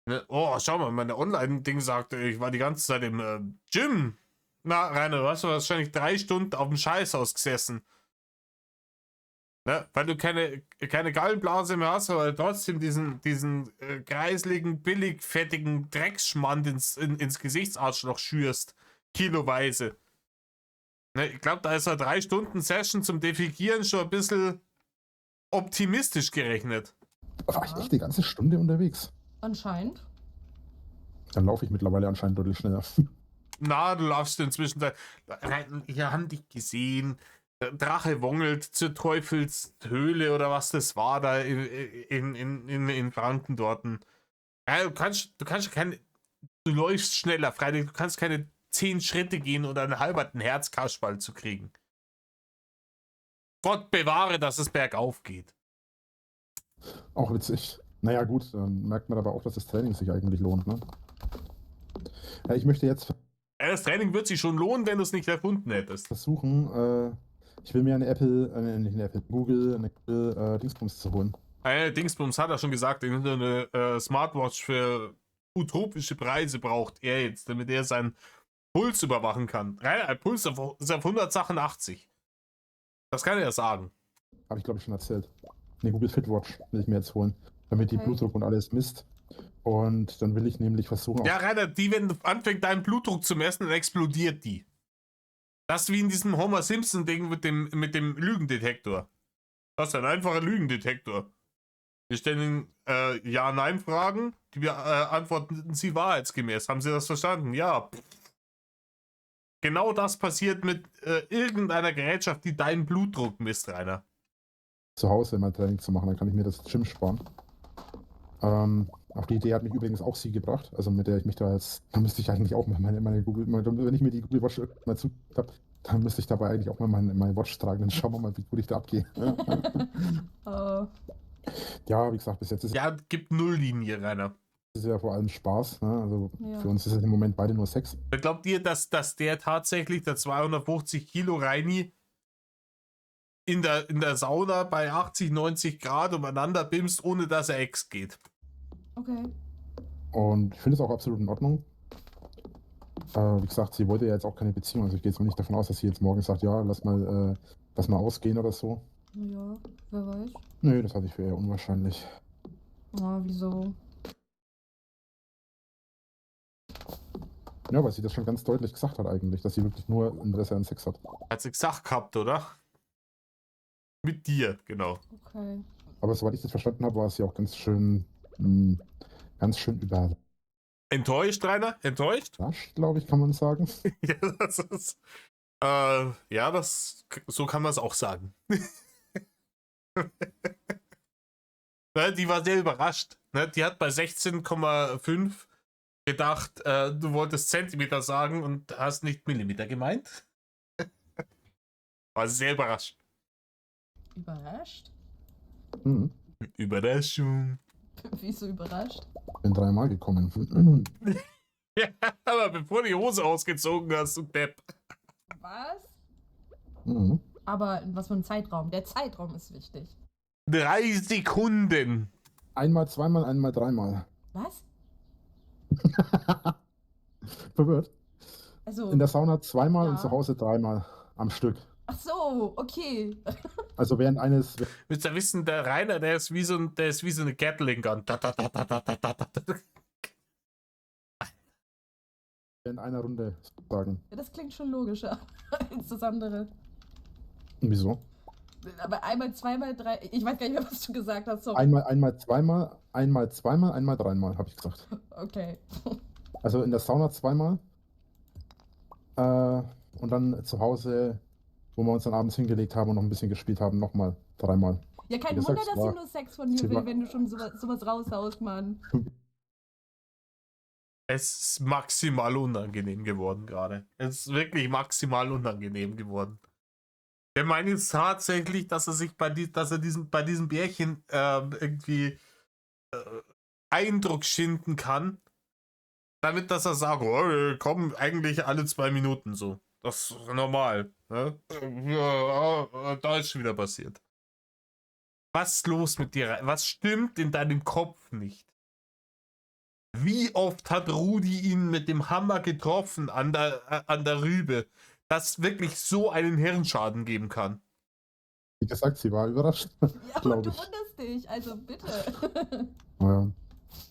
Ne? Oh, schau mal, meine Online-Ding sagte, ich war die ganze Zeit im Gym. Na, Rainer, du hast wahrscheinlich 3 Stunden auf dem Scheißhaus gesessen. Ne? Weil du keine Gallenblase mehr hast, aber trotzdem diesen kreisligen, billig, fettigen Drecksschmand ins Gesichtsarschloch schürst. Kiloweise. Ne? Ich glaube, da ist eine 3 Stunden Session zum Defekieren schon ein bisschen optimistisch gerechnet. War ich echt die ganze Stunde unterwegs? Anscheinend. Dann laufe ich mittlerweile anscheinend deutlich schneller. Na, du laufst inzwischen da. Wir haben dich gesehen. Der Drache wongelt zur Teufelshöhle oder was das war da in Franken dort. Ja, du kannst keine. Du läufst schneller, freilich. Du kannst keine 10 Schritte gehen oder einen halberten Herzkasperl zu kriegen. Gott bewahre, dass es bergauf geht. Auch witzig. Naja, gut, dann merkt man aber auch, dass das Training sich eigentlich lohnt, ne? Ja, ich möchte jetzt Ja, das Training wird sich schon lohnen, wenn du es nicht erfunden hättest. versuchen, ich will mir eine nicht eine Apple, Google, eine Apple Dingsbums zu holen. Dingsbums hat er schon gesagt, eine Smartwatch für utopische Preise braucht er jetzt, damit er seinen Puls überwachen kann. Ein Puls ist auf 188. Das kann er sagen. Habe ich, glaube ich, schon erzählt. Eine Google Fit Watch will ich mir jetzt holen, damit die Okay. Blutdruck und alles misst. Und dann will ich nämlich versuchen, Ja, Rainer, die, wenn du anfängt, deinen Blutdruck zu messen, dann explodiert die. Das ist wie in diesem Homer Simpson-Ding mit dem Lügendetektor. Das ist ein einfacher Lügendetektor. Wir stellen Ja-Nein-Fragen, die beantworten Sie wahrheitsgemäß. Haben Sie das verstanden? Ja. Genau das passiert mit irgendeiner Gerätschaft, die deinen Blutdruck misst, Rainer. zu Hause mein Training zu machen, dann kann ich mir das Gym sparen. Auf die Idee hat mich übrigens auch sie gebracht, also mit der ich mich da jetzt, da müsste ich eigentlich auch mal meine Google, wenn ich mir die Google Watch mal zu habe, dann müsste ich dabei eigentlich auch mal meine Watch tragen, dann schauen wir mal, wie gut ich da abgehe. Oh, Ja, wie gesagt, bis jetzt ist Ja, gibt Nulllinie, Rainer. es ja vor allem Spaß, ne? Also Ja. für uns ist es im Moment beide nur Sex. Glaubt ihr, dass der tatsächlich, der 250 Kilo Reini, in der Sauna bei 80, 90 Grad umeinander bimst, ohne dass er Ex geht? okay. Und ich finde es auch absolut in Ordnung. Wie gesagt, sie wollte ja jetzt auch keine Beziehung, also ich gehe jetzt mal nicht davon aus, dass sie jetzt morgen sagt, ja, lass mal ausgehen oder so. Ja, wer weiß. Nö, das halte ich für eher unwahrscheinlich. Oh, wieso? Ja, weil sie das schon ganz deutlich gesagt hat eigentlich, dass sie wirklich nur Interesse an Sex hat. Hat sie gesagt gehabt, oder? Mit dir, genau. Okay. Aber soweit ich das verstanden habe, war sie auch ganz schön überrascht, Enttäuscht, Rainer? Enttäuscht? glaube ich, kann man sagen. Ja, das ist. Ja, so kann man es auch sagen. Ne, die war sehr überrascht. Ne? Die hat bei 16,5 gedacht, du wolltest Zentimeter sagen und hast nicht Millimeter gemeint. War sehr überrascht. Überrascht? Mhm. Überraschung. Wieso überrascht? Bin 3-mal gekommen. Ja, aber bevor die Hose ausgezogen hast, du Depp. Was? Mhm. Aber in was für ein Zeitraum? Der Zeitraum ist wichtig. 3 Sekunden. Einmal, zweimal, einmal, dreimal. Was? Verwirrt. Also. In der Sauna zweimal Ja. und zu Hause 3-mal am Stück. Ach so, okay. Also während eines, Willst du wissen, der Rainer, der ist wie so eine Gatling Gun. Da, da, da, da, da, da, da, da. während einer Runde sozusagen. Ja, das klingt schon logischer als das andere. Wieso? Aber einmal, zweimal, drei. Ich weiß gar nicht mehr, was du gesagt hast. Sorry. Einmal, zweimal, einmal, zweimal, einmal, dreimal, habe ich gesagt. Okay. Also in der Sauna zweimal. Und dann zu Hause, wo wir uns dann abends hingelegt haben und noch ein bisschen gespielt haben, nochmal 3-mal. Ja, kein Wie Wunder, gesagt, dass sie nur Sex von dir sie will, war- wenn du schon sowas raushaust, Mann. Es ist maximal unangenehm geworden gerade. Es ist wirklich maximal unangenehm geworden. Der meint jetzt tatsächlich, dass er sich bei diesem Bärchen irgendwie Eindruck schinden kann, damit, dass er sagt, oh, komm eigentlich alle 2 Minuten so. Das ist normal. Ne? Ja, da ist schon wieder passiert. Was ist los mit dir? Was stimmt in deinem Kopf nicht? Wie oft hat Rudi ihn mit dem Hammer getroffen an der Rübe, dass wirklich so einen Hirnschaden geben kann? Wie gesagt, sie war überrascht. Ja, und Glaub du ich. wunderst dich, also bitte. Ja.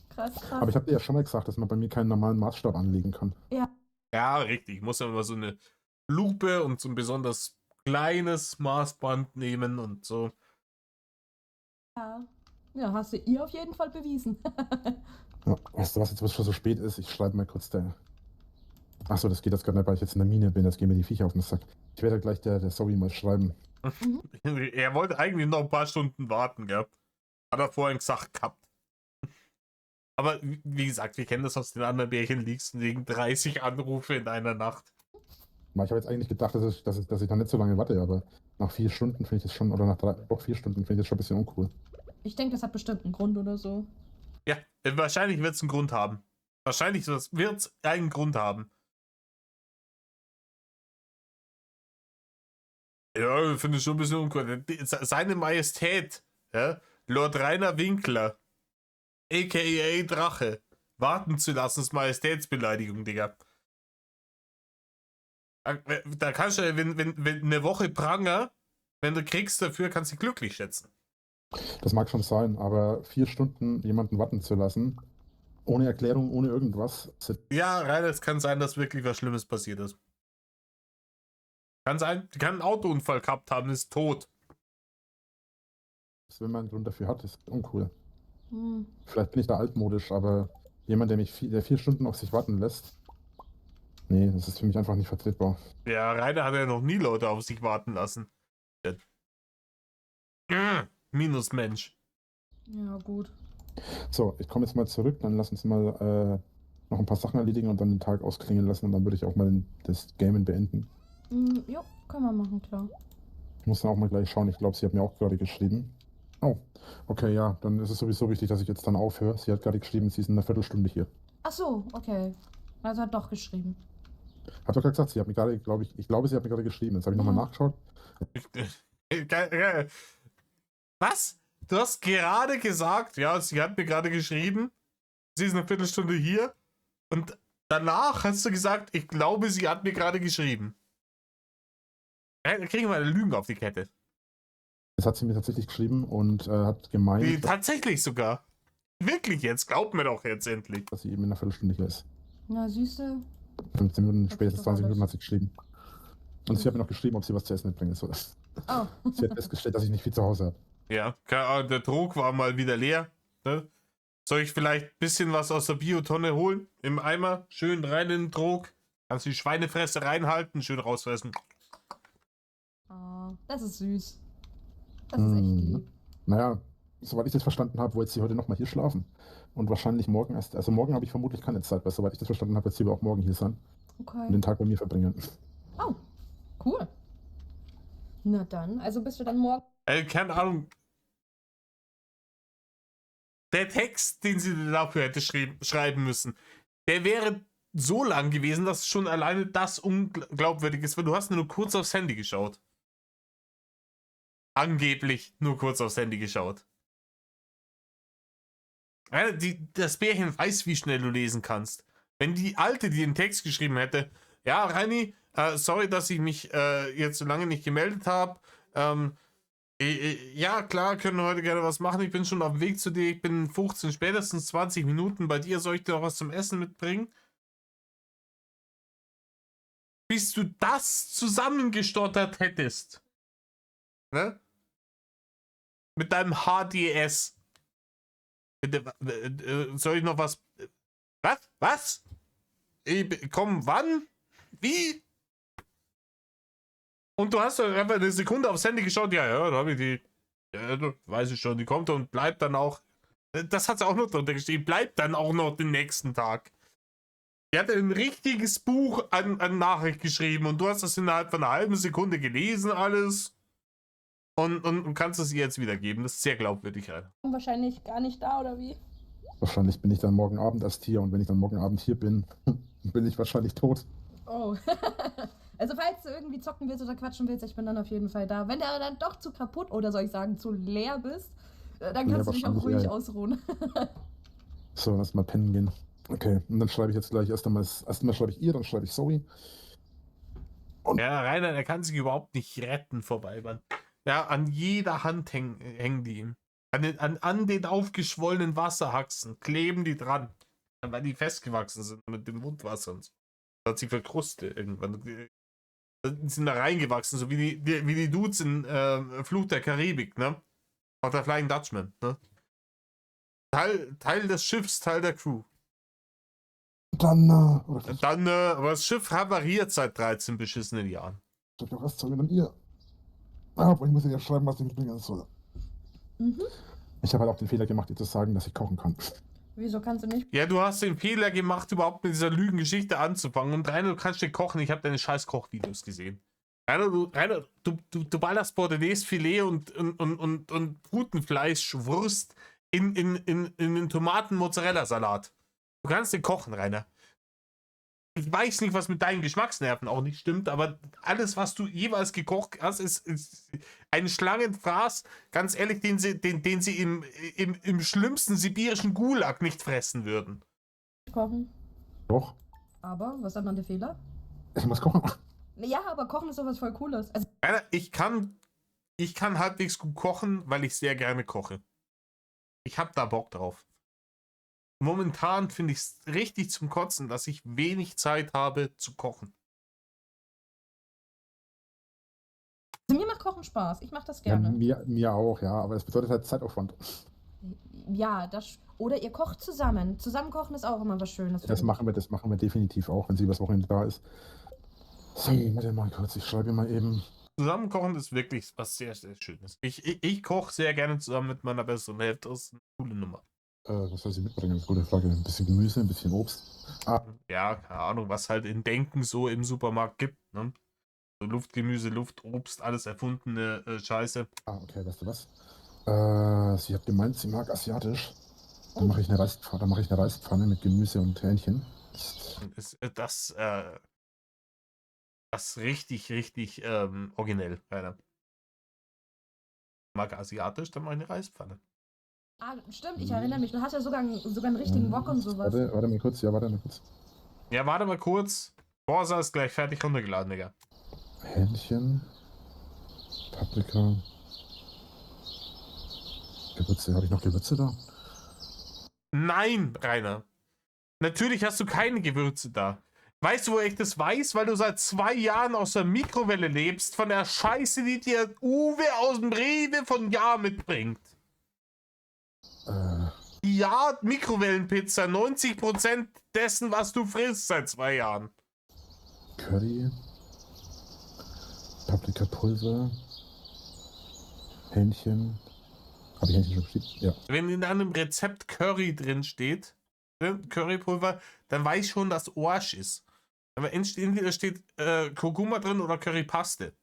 Krass, krass. Aber ich habe dir ja schon mal gesagt, dass man bei mir keinen normalen Maßstab anlegen kann. Ja, richtig. Muss ja immer so eine Lupe und so ein besonders kleines Maßband nehmen und so. Ja, hast du ihr auf jeden Fall bewiesen. Ja, weißt du was, jetzt wo es schon so spät ist, ich schreibe mal kurz der. Achso, das geht jetzt gerade nicht, weil ich jetzt in der Mine bin, jetzt gehen mir die Viecher auf den Sack. Ich werde gleich der Zoe mal schreiben. Er wollte eigentlich noch ein paar Stunden warten, gell? Hat er vorhin gesagt gehabt. Aber wie gesagt, wir kennen das aus den anderen Bärchen, liegst wegen 30 Anrufe in einer Nacht. Ich habe jetzt eigentlich gedacht, dass ich da nicht so lange warte, aber nach 4 Stunden finde ich das schon, oder nach 4 Stunden finde ich das schon ein bisschen uncool. Ich denke, das hat bestimmt einen Grund oder so. Ja, wahrscheinlich wird es einen Grund haben. Wahrscheinlich wird es einen Grund haben. Ja, ich finde es schon ein bisschen uncool. Seine Majestät, ja, Lord Rainer Winkler, a.k.a. Drache, warten zu lassen, ist Majestätsbeleidigung, Digga. Da kannst du, wenn eine Woche Pranger, wenn du kriegst dafür, kannst du dich glücklich schätzen. Das mag schon sein, aber 4 Stunden jemanden warten zu lassen, Ohne Erklärung, ohne irgendwas. Ja, Rainer, es kann sein, dass wirklich was Schlimmes passiert ist. Kann sein, die kann einen Autounfall gehabt haben, ist tot. Wenn man einen Grund dafür hat, ist uncool. Hm. Vielleicht bin ich da altmodisch, aber jemand, der 4 Stunden auf sich warten lässt, nee, das ist für mich einfach nicht vertretbar. Ja, Rainer hat ja noch nie Leute auf sich warten lassen. Minusmensch. Ja, gut. So, ich komme jetzt mal zurück, dann lass uns mal noch ein paar Sachen erledigen und dann den Tag ausklingen lassen und dann würde ich auch mal das Gamen beenden. Jo, können wir machen, klar. Ich muss dann auch mal gleich schauen, ich glaube, sie hat mir auch gerade geschrieben. Oh, okay, ja, dann ist es sowieso wichtig, dass ich jetzt dann aufhöre. Sie hat gerade geschrieben, sie ist in einer Viertelstunde hier. Ach so, okay. Also hat doch geschrieben. Hat doch gerade gesagt, sie hat mir gerade, ich glaube, sie hat mir gerade geschrieben. Jetzt habe ich nochmal nachgeschaut. Was? Du hast gerade gesagt, ja, sie hat mir gerade geschrieben, sie ist eine Viertelstunde hier und danach hast du gesagt, ich glaube, sie hat mir gerade geschrieben. Da kriegen wir eine Lüge auf die Kette. Das hat sie mir tatsächlich geschrieben und hat gemeint, Tatsächlich sogar. Wirklich jetzt, glaub mir doch jetzt endlich. dass sie eben in einer Viertelstunde hier ist. Na, siehste. 15 Minuten, Das spätestens ist doch 20 Minuten alles. hat sie geschrieben. Und sie hat mir noch geschrieben, ob sie was zu essen mitbringen soll. Oh. Sie hat festgestellt, dass ich nicht viel zu Hause habe. Ja, der Trog war mal wieder leer. Ne? Soll ich vielleicht ein bisschen was aus der Biotonne holen? Im Eimer, schön rein in den Trog. Kannst die Schweinefresse reinhalten, schön rausfressen. Oh, das ist süß. Das ist echt lieb. Naja, soweit ich das verstanden habe, wollte sie heute nochmal hier schlafen. Und wahrscheinlich morgen erst, also morgen habe ich vermutlich keine Zeit, weil soweit ich das verstanden habe, wird sie aber auch morgen hier sein und Okay. den Tag bei mir verbringen. Oh, cool. Na dann, also bist du dann morgen. Keine Ahnung. Der Text, den sie dafür hätte schreiben müssen, der wäre so lang gewesen, dass schon alleine das unglaubwürdig ist, weil du hast nur kurz aufs Handy geschaut. Angeblich nur kurz aufs Handy geschaut. Ja, das Bärchen weiß, wie schnell du lesen kannst. Wenn die Alte, die den Text geschrieben hätte, ja, Reini, sorry, dass ich mich jetzt so lange nicht gemeldet habe. Ja, klar, können wir heute gerne was machen. Ich bin schon auf dem Weg zu dir. Ich bin in 15, spätestens 20 Minuten bei dir. Soll ich dir auch was zum Essen mitbringen? Bis du das zusammengestottert hättest. Ne? Mit deinem HDS. Soll ich noch was? Was? Was? Komm, wann? Wie? Und du hast doch einfach eine Sekunde aufs Handy geschaut. Ja, da habe ich die. Ja, weiß ich schon, die kommt und bleibt dann auch. Das hat sie auch noch drunter geschrieben. Bleibt dann auch noch den nächsten Tag. Die hat ein richtiges Buch an Nachricht geschrieben und du hast das innerhalb von einer halben Sekunde gelesen, alles. Und kannst es ihr jetzt wiedergeben. Das ist sehr glaubwürdig, Alter. Wahrscheinlich gar nicht da, oder wie? Wahrscheinlich bin ich dann morgen Abend erst hier und wenn ich dann morgen Abend hier bin, bin ich wahrscheinlich tot. Oh. Also falls du irgendwie zocken willst oder quatschen willst, ich bin dann auf jeden Fall da. Wenn du dann doch zu kaputt oder soll ich sagen zu leer bist, dann kannst du dich auch wahrscheinlich ruhig eher. ausruhen. So, lass mal pennen gehen. Okay, und dann schreibe ich jetzt gleich erstmal schreibe ich ihr, dann schreibe ich Zoe. Ja, Rainer, der kann sich überhaupt nicht retten vor Weibern. Ja, an jeder Hand hängen die ihm. An den aufgeschwollenen Wasserhaxen kleben die dran. Weil die festgewachsen sind mit dem Wundwasser und so. Da hat sie verkrustet irgendwann. Die sind da reingewachsen, so wie die Dudes in Fluch der Karibik, ne? Auch der Flying Dutchman, ne? Teil des Schiffs, Teil der Crew. Dann, Aber das Schiff havariert seit 13 beschissenen Jahren. ich noch was Zoe und ihr. Aber ich muss ja schreiben, was ich mitbringen soll. Mhm. Ich habe halt auch den Fehler gemacht, ihr zu sagen, dass ich kochen kann. Wieso kannst du nicht? Ja, du hast den Fehler gemacht, überhaupt mit dieser Lügengeschichte anzufangen. Und Rainer, du kannst nicht kochen. Ich habe deine scheiß Kochvideos gesehen. Rainer, du ballerst Bordelaise-Filet und Putenfleischwurst in den Tomaten-Mozzarella-Salat. Du kannst den kochen, Rainer. Ich weiß nicht, was mit deinen Geschmacksnerven auch nicht stimmt, aber alles, was du jeweils gekocht hast, ist ein Schlangenfraß, ganz ehrlich, den sie im schlimmsten sibirischen Gulag nicht fressen würden. Kochen. Doch, Aber, was ist dann der Fehler? ich muss kochen. Ja, aber Kochen ist doch was voll Cooles. Also, Rainer, ich kann halbwegs gut kochen, weil ich sehr gerne koche. Ich hab da Bock drauf. Momentan finde ich es richtig zum Kotzen, dass ich wenig Zeit habe zu kochen. Also mir macht Kochen Spaß. Ich mache das Ja, gerne. mir auch, ja, aber es bedeutet halt Zeitaufwand. Ja, oder ihr kocht zusammen. Zusammen kochen ist auch immer was Schönes. Das finde ich. machen wir definitiv auch, wenn sie übers Wochenende da ist. So, warte mal kurz, ich schreibe mal eben. Zusammen kochen ist wirklich was sehr, sehr Schönes. Ich koche sehr gerne zusammen mit meiner besseren Hälfte. Das ist eine coole Nummer. Was soll sie mitbringen? Das ist eine gute Frage. Ein bisschen Gemüse, ein bisschen Obst. Ja, keine Ahnung, was halt in Denken so im Supermarkt gibt. Ne? So Luftgemüse, Luftobst, alles erfundene Scheiße. Okay, weißt du was? Sie hat gemeint, sie mag asiatisch. Dann mache ich eine Reispfanne mit Gemüse und Hähnchen. Ist das richtig, richtig originell, leider. Mag asiatisch, dann mache ich eine Reispfanne. Ah, stimmt, ich erinnere mich. Du hast ja sogar einen richtigen Wok und sowas. Warte mal kurz, warte mal kurz. Ja, warte mal kurz. Forza ist gleich fertig runtergeladen, Digga. Hähnchen, Paprika, Gewürze. Habe ich noch Gewürze da? Nein, Rainer. Natürlich hast du keine Gewürze da. Weißt du, wo ich das weiß? Weil du seit 2 Jahren aus der Mikrowelle lebst, von der Scheiße, die dir Uwe aus dem Rewe von Jahr mitbringt. Die Mikrowellenpizza, 90% dessen, was du frisst seit 2 Jahren. Curry, Paprikapulver, Hähnchen. Habe ich Hähnchen schon beschrieben? Ja. Wenn in einem Rezept Curry drin steht, Currypulver, dann weiß ich schon, dass Orsch ist. Aber entweder steht Kurkuma drin oder Currypaste.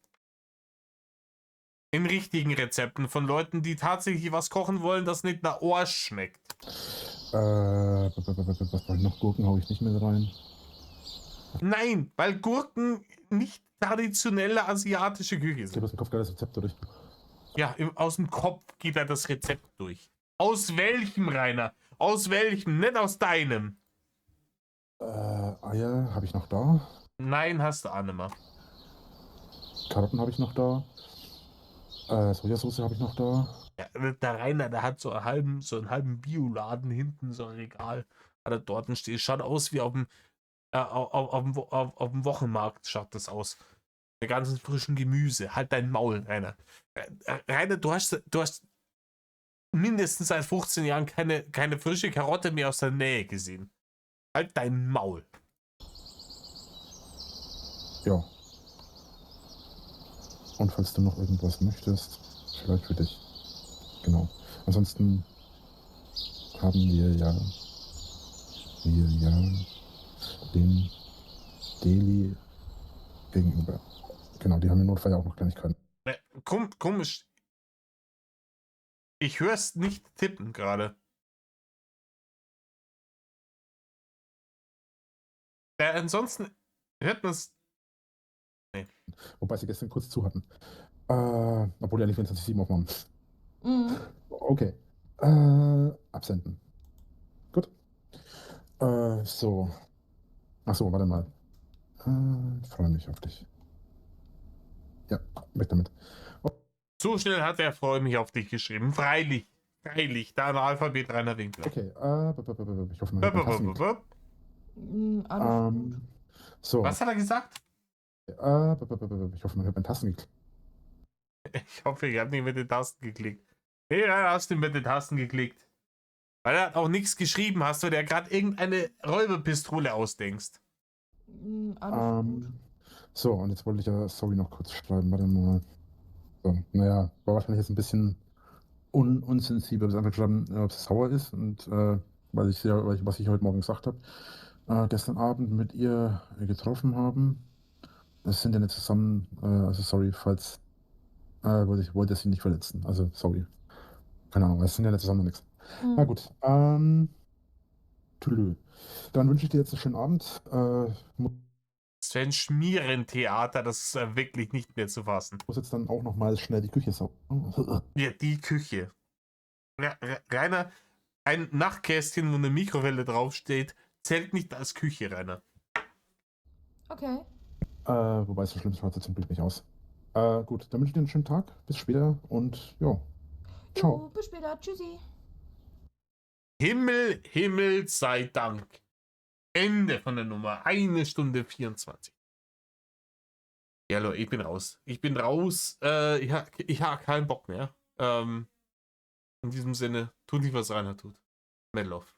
In richtigen Rezepten von Leuten, die tatsächlich was kochen wollen, das nicht nach Orsch schmeckt. Was mache ich noch? Gurken haue ich nicht mit rein. Nein, weil Gurken nicht traditionelle asiatische Küche Ich sind. gebe aus dem Kopf gerade das Rezept durch. Ja, aus dem Kopf geht er das Rezept durch. Aus welchem, Rainer? Aus welchem? Nicht aus deinem. Eier habe ich noch da. Nein, hast du auch nicht mehr. Karotten habe ich noch da. Sojasauce habe ich noch da. Ja, der Rainer, der hat so einen halben Bioladen hinten, so ein Regal. Hat er dort steht. Schaut aus wie auf dem Wochenmarkt, schaut das aus. Der ganzen frischen Gemüse. Halt dein Maul, Rainer. Rainer, du hast mindestens seit 15 Jahren keine frische Karotte mehr aus der Nähe gesehen. Halt dein Maul. Ja. Und falls du noch irgendwas möchtest, vielleicht für dich. Genau. Ansonsten haben wir ja den Daily gegenüber. Genau, die haben im Notfall ja auch noch Kleinigkeiten. Komisch. Ich höre es nicht tippen gerade. Ansonsten hört man es. Nee. Wobei sie gestern kurz zu hatten. Obwohl die ja nicht 24/7 aufmachen. Mhm. Okay. Absenden. Gut. So. Achso, warte mal. Freue mich auf dich. Ja, weg damit. So schnell hat er Freue mich auf dich geschrieben. Freilich. Freilich. Da Analphabet Rainer Winkler. Okay. Ich hoffe, man hört meine Tasten geklickt. So. Was hat er gesagt? Ich hoffe, man hört meine Tasten geklickt. Ich hoffe, ich habe nicht mit den Tasten geklickt. Nee, dann hast du mit den Tasten geklickt. Weil er auch nichts geschrieben hast, weil er gerade irgendeine Räuberpistole ausdenkst. So, und jetzt wollte ich ja sorry noch kurz schreiben. Warte mal. So, naja, war wahrscheinlich jetzt ein bisschen unsensibel. Ich habe einfach geschrieben, ob es sauer ist. Und was ich heute Morgen gesagt habe, gestern Abend mit ihr getroffen haben. Das sind ja nicht zusammen, also sorry, falls wollte sie nicht verletzen. Also sorry. Keine Ahnung, es sind ja nicht zusammen nichts. Na gut. Tülü. Dann wünsche ich dir jetzt einen schönen Abend. Das wäre ein Schmierentheater, das ist wirklich nicht mehr zu fassen. Muss jetzt dann auch noch mal schnell die Küche saugen. Ja, die Küche. Rainer, ein Nachtkästchen, wo eine Mikrowelle draufsteht, zählt nicht als Küche, Rainer. Okay. Wobei so schlimm schaut es zum Glück nicht aus. Gut, dann wünsche ich dir einen schönen Tag. Bis später und ja. Ciao. Jo, bis später. Tschüssi. Himmel sei Dank. Ende von der Nummer. 1 Stunde 24. Ja, Leute, ich bin raus. Ich bin raus. Ich hab keinen Bock mehr. In diesem Sinne, tut nicht, was Rainer tut. Melloff.